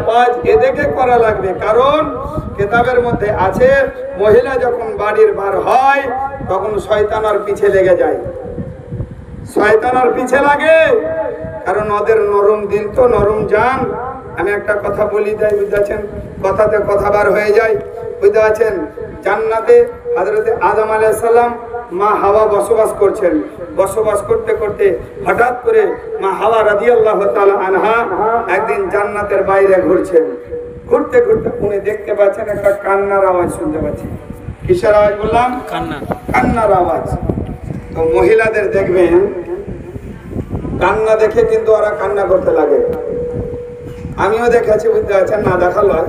ওয়াজ এদেরকে করা লাগবে। কারণ কিতাবের মধ্যে আছে, মহিলা যখন বাড়ির বার হয় তখন শয়তানের পিছে লেগে যায়, শয়তানের পিছে লাগে, কারণ ওদের নরম দিল তো, নরম জান। আমি একটা কথা বলি যাই, বুঝতে আছেন, কথাতে কথা বার হয়ে যায়, বুঝতে আছেন। জান্নাতে হযরতে আদম আলাইহিস সালাম মা হাওয়া বসবাস করছেন, বসবাস করতে করতে হঠাৎ করে মা হাওয়া রাদিয়াল্লাহু তাআলা আনহা একদিন জান্নাতের বাইরে ঘুরছেন, ঘুরতে ঘুরতে উনি দেখতে পাচ্ছেন একটা কান্নার আওয়াজ শুনতে পাচ্ছেন। কিসের আওয়াজ বললাম? কান্নার আওয়াজ। তো মহিলাদের দেখবেন কান্না দেখে কিন্তু ওরা কান্না করতে লাগে। আমিও দেখেছি, বুঝতে পারছেন, না দেখা লয়,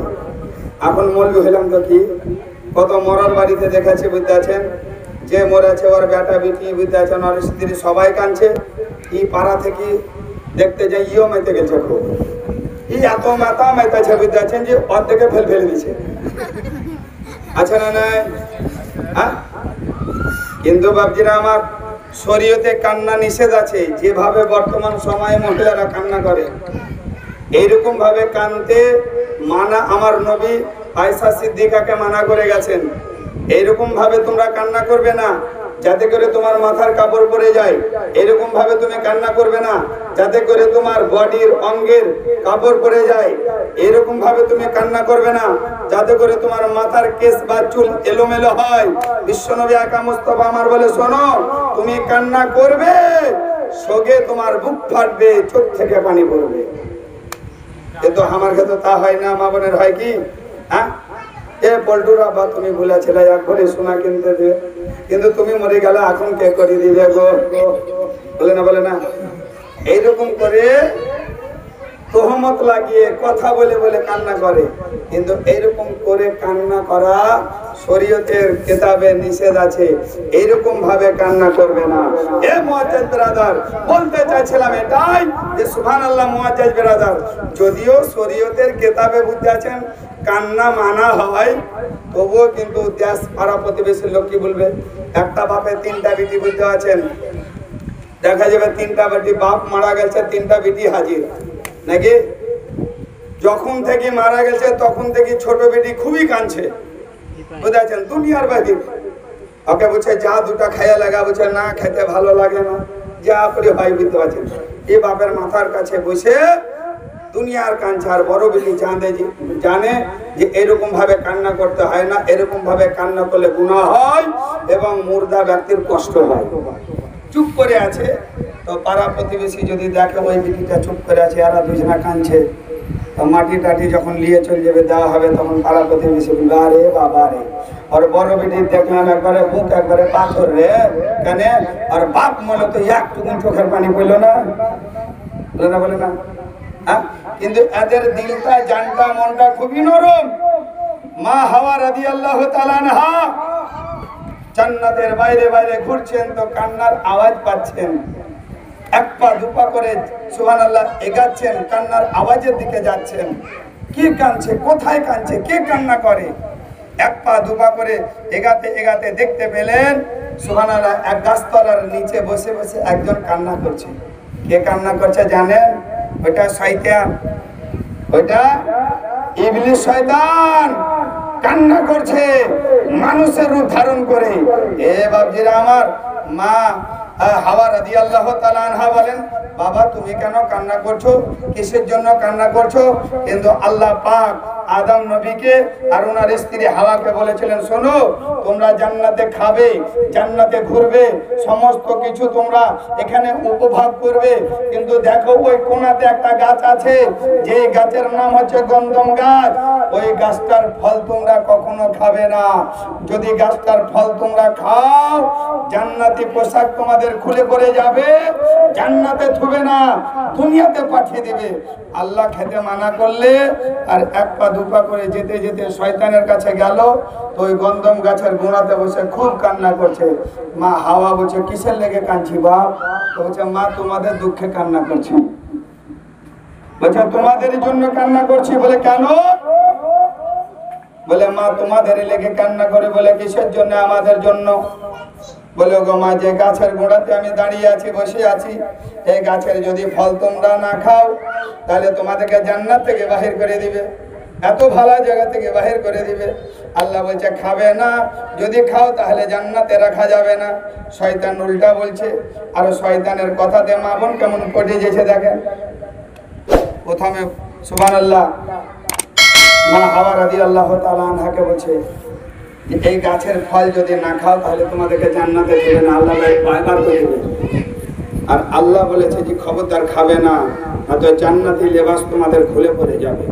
এখন মৌলবি হলাম তো কি, কত মরার বাড়িতে দেখেছি, বুঝতে আছেন, যে মরেছে ওর বেটা বিটি বিদ্যাচন ওর স্ত্রী সবাই কাঁদছে। এই পাড়া থেকে দেখতে যাই ইও মেতে গেছে খুব, এই এত মাথা মেতেছে বিদ্যাচন যে অর্ধেকে ফেলে দিছে। আচ্ছা না নাই? হ্যাঁ, কিন্তু বাবজিরা আমার, শরীয়তে কান্না নিষেধ আছে। যেভাবে বর্তমান সময়ে মহিলারা কান্না করে এইরকম ভাবে কানতে মানা আমার নবী আয়েশা সিদ্দিকাকে মানা করে গেছেন। এইরকম ভাবে তোমরা কান্না করবে না যাতে করে তোমার মাথার কাপড় পরে যায়। এরকম ভাবে তুমি কান্না করবে না যাতে করে তোমার বডির অঙ্গের কাপড় পরে যায়। এরকম ভাবে তুমি কান্না করবে না যাতে করে তোমার মাথার কেশ বা চুল এলোমেলো হয়। বিশ্বনবী আকা মুস্তাফা আমার বলে, শোনো, তুমি কান্না করবে, সোগে তোমার বুক ফাটবে, চোখ থেকে পানি পড়বে। কিন্তু আমার ক্ষেত্রে তা হয় না। মা বোনের হয় কি? হ্যাঁ, এ পল্টুরা বা তুমি বলেছিলে এক ভরি সোনা কিনতে দেবে, কিন্তু তুমি মরে গেলে এখন কে করে দিবে গো? বলে না, বলে না? এইরকম করে তহমত লাগিয়ে কথা বলে বলে কান্না করে। কিন্তু এইরকম করে কান্না করা শরীয়তের কিতাবে নিষেধ আছে। এইরকম ভাবে কান্না করবে না। এ মুআজ্জাজ ব্রাদার, বলতে চাইছিলাম এটাই যে সুবহানাল্লাহ মুআজ্জাজ ব্রাদার, যদিও শরীয়তের কিতাবে বুঝতে আছেন কান্না মানা হয়, তবুও কিন্তু দেশ পাড়া প্রতিবেশীর লোক কি বলবে? একটা বাপে তিনটা বিটি বুঝতে আছেন, দেখা যাবে তিনটা বেটি, বাপ মারা গেছে, তিনটা বিটি হাজির নাকি? যখন থেকে মারা গেছে তখন থেকে ছোট বেটি খুবই কাঁদছে, বুঝেছেন? দুনিয়ার বাকি ওকে বলছে যা দুটা খাইয়া লাগা, বলছে না খেতে ভালো লাগে না, যা করে হয়, বুঝতে পারছেন? এই বাপের মাথার কাছে বসে দুনিয়ার কাঁদছে। আর বড় বেটি জানে যে এরকম ভাবে কান্না করতে হয় না, এরকম ভাবে কান্না করলে গুনাহ হয় এবং মুর্দা ব্যক্তির কষ্ট হয়। চুপ করে আছে, তো পাড়া প্রতিবেশী যদি দেখে ওই বিটিটা চুপ করে আছে, এরা দুজনা কাঁদছে, তো মাটি টাটি যখন নিয়ে চলে যাবে, দেওয়া হবে, তখন পাড়া প্রতিবেশী বলবে, আরে বাবা রে, আর বড় বেটির দেখলাম একবারে মুখ একবারে পাথর রে, কেন? আর বাপ মনে তো একটুকুন চোখের পানি পড়লো না, বলে না, বলে না? হ্যাঁ, কিন্তু এদের দিলটা, জানটা, মনটা খুবই নরম। মা হাওয়া রাদিয়াল্লাহু তাআলা আনহা জান্নাতের বাইরে বাইরে ঘুরছেন, তো কান্নার আওয়াজ পাচ্ছেন, এক পা দুপা করে সুবহানাল্লাহ এগাচ্ছেন, কান্নার আওয়াজের দিকে যাচ্ছেন। কি কাঁদছে, কোথায় কাঁদছে, কে কান্না করে? এক পা দুপা করে এগাতে এগাতে দেখতে পেলেন সুবহানাল্লাহ এক গাছতলার নিচে বসে বসে একজন কান্না করছে। কে কান্না করছে জানেন? ওইটা শয়তান, ওইটা ইবলিস শয়তান কান্না করছে মানুষের রূপ ধারণ করে। এ বাবজিরা আমার, মা হাওয়া রাদিয়াল্লাহু তাআলা আনহা বলেন, বাবা তুমি কেন কান্না করছো, কিসের জন্য কান্না করছো? কিন্তু আল্লাহ পাক আদম নবীকে আর ওনার স্ত্রী হাওয়াকে বলেছিলেন, শোনো, তোমরা জান্নাতে খাবে, জান্নাতে ঘুরবে, সমস্ত কিছু তোমরা এখানে উপভোগ করবে, কিন্তু দেখো ওই কোণাতে একটা গাছ আছে, যে গাছের নাম হচ্ছে গন্ধম গাছ। ওই গাছটার ফল তোমরা কখনো খাবে না। যদি গাছটার ফল তোমরা খাও, জান্নাতি পোশাক তোমাদের খুলে পড়ে যাবে, জান্নাতে থুবে না, দুনিয়াতে পাঠিয়ে দিবে। আল্লাহ খেতে মানা করলে আর এক পা দুপা করে যেতে যেতে শয়তানের কাছে গেল, তো ওই গন্ধম গাছের গোড়াতে বসে খুব কান্না করছে। মা হাওয়া বলছে, কিসের লেগে কাঁদছি বাপ? তো বলছে, মা তোমাদের দুঃখে কান্না করছি। বলছে, তোমাদের জন্য কান্না করছি। বলে কেন? বলে মা তোমাদের লেগে কান্না করে। বলে কিসের জন্য? আমাদের জন্য। বলে গো মা, যে গাছের গোড়াতে আমি দাঁড়িয়ে আছি, বসে আছি, এই গাছের যদি ফল তোমরা না খাও, তাহলে তোমাদেরকে জান্নাত থেকে বাহির করে দিবে, এত ভালো জায়গা থেকে বাহির করে দিবে। আল্লাহ বলছে খাবে না, যদি খাও তাহলে জান্নাতে রাখা যাবে না। শয়তান উল্টা বলছে। আর শয়তানের কথাতে মা বোন কেমন পটে যেছে দেখেন। প্রথমে সুবহানাল্লাহ মা হাওয়া রাদিয়াল্লাহু তাআলা আনহাকে বলছে, এই গাছের ফল যদি না খাও তাহলে তোমাদেরকে জান্নাতে দেবে না, আল্লাহ বারবার করে দেবে। আর আল্লাহ বলেছে যে খবরদার খাবে না, নয়তো জান্নাতি লেবাস তোমাদের খুলে পড়ে যাবে।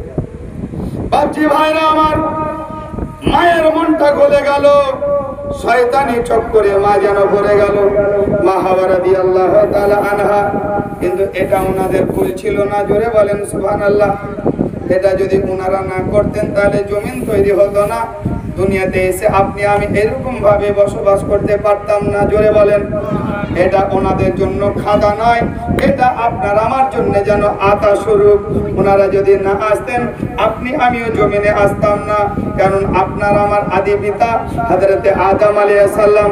বাপজি ভাইরা আমার, মায়ের মনটা গলে গেল, শয়তানি চক্করে মা যেন ভরে গেল। মা হাওয়া রাদিয়াল্লাহু তাআলা আনহা, কিন্তু এটা ওনাদের ভুল ছিল না। জোরে বলেন সুবহানাল্লাহ। এটা যদি ওনারা না করতেন তাহলে জমিন তৈরি হতো না, দুনিয়াতে এসে আপনি আমি এরকম ভাবে বসবাস করতে পারতাম না। জোরে বলেন। এটা ওনাদের জন্য খাদা নয়, এটা আপনার আমার জন্য যেন আতা স্বরূপ। ওনারা যদি না আসতেন আপনি আমিও জমিনে আসতাম না। কারণ আপনার আমার আদি পিতা হযরতে আদম আলাইহিস সালাম,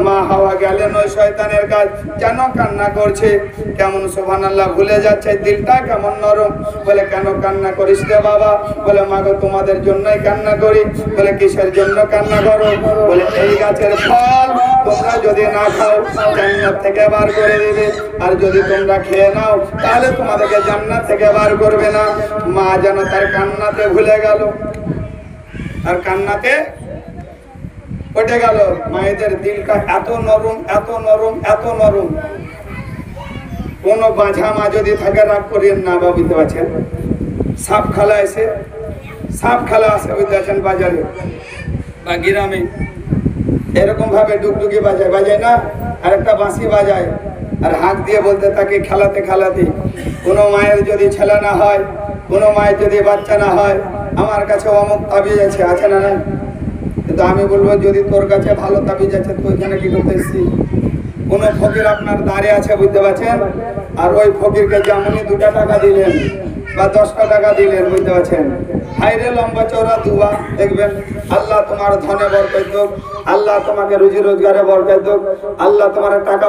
মা হাওয়া গেলেন ওই শয়তানের কাজ, যেন কান্না করছে। কেমন সুবহানাল্লাহ, ভুলে যাচ্ছে, দিলটা কেমন নরম। বলে কেন কান্না করিস রে বাবা? বলে মা গো তোমাদের জন্যই কান্না করি। বলে কিসের জন্য কান্না করো? বলে এই গাছের ফল তোমরা যদি না খাও জান্নাত থেকে বার করে দিবে, আর যদি তোমরা খেয়ে নাও তাহলে তোমাদেরকে জান্নাত থেকে বার করবে না। মা যেন তার কান্নাতে ভুলে গেল, আর কান্নাতে পড়ে গেল। মায়েদের দিলটা এত নরম, এত নরম, এত নরম। কোন বাঝা মা যদি থাকে রাগ করিয়েন না, বা বুঝতে পারছেন। সাপ খালা এসে, সাপ খালা আসে বুঝতে পারছেন বাজারে বা গ্রামে, এরকম ভাবে ডুগডুগি বাজায়, বাজায় না, আর একটা বাঁশি বাজায়, আর হাঁক দিয়ে বলতে থাকে খেলাতে খেলাতে, কোনো মায়ের যদি ছেলে না হয়, কোনো মায়ের যদি বাচ্চা না হয়, আমার কাছে অমুক তাবিজ আছে না নাই? কিন্তু আমি বলবো যদি তোর কাছে ভালো তাবিজ আছে তুই এখানে কি করতে এসেছিস? কোনো ফকির আপনার দাঁড়িয়ে আছে বুঝতে পারছেন, আর ওই ফকিরকে যেমনই 2 টাকা দিলেন বা 10টা টাকা দিলেন বুঝতে পারছেন, হাইরে লম্বা চওড়া দুয়া দেখবেন, আল্লাহ তোমার ধনে বরকত হোক, আল্লাহ তোমাকে রুজি রোজগারে বরকত হোক, আল্লাহ তোমার টাকা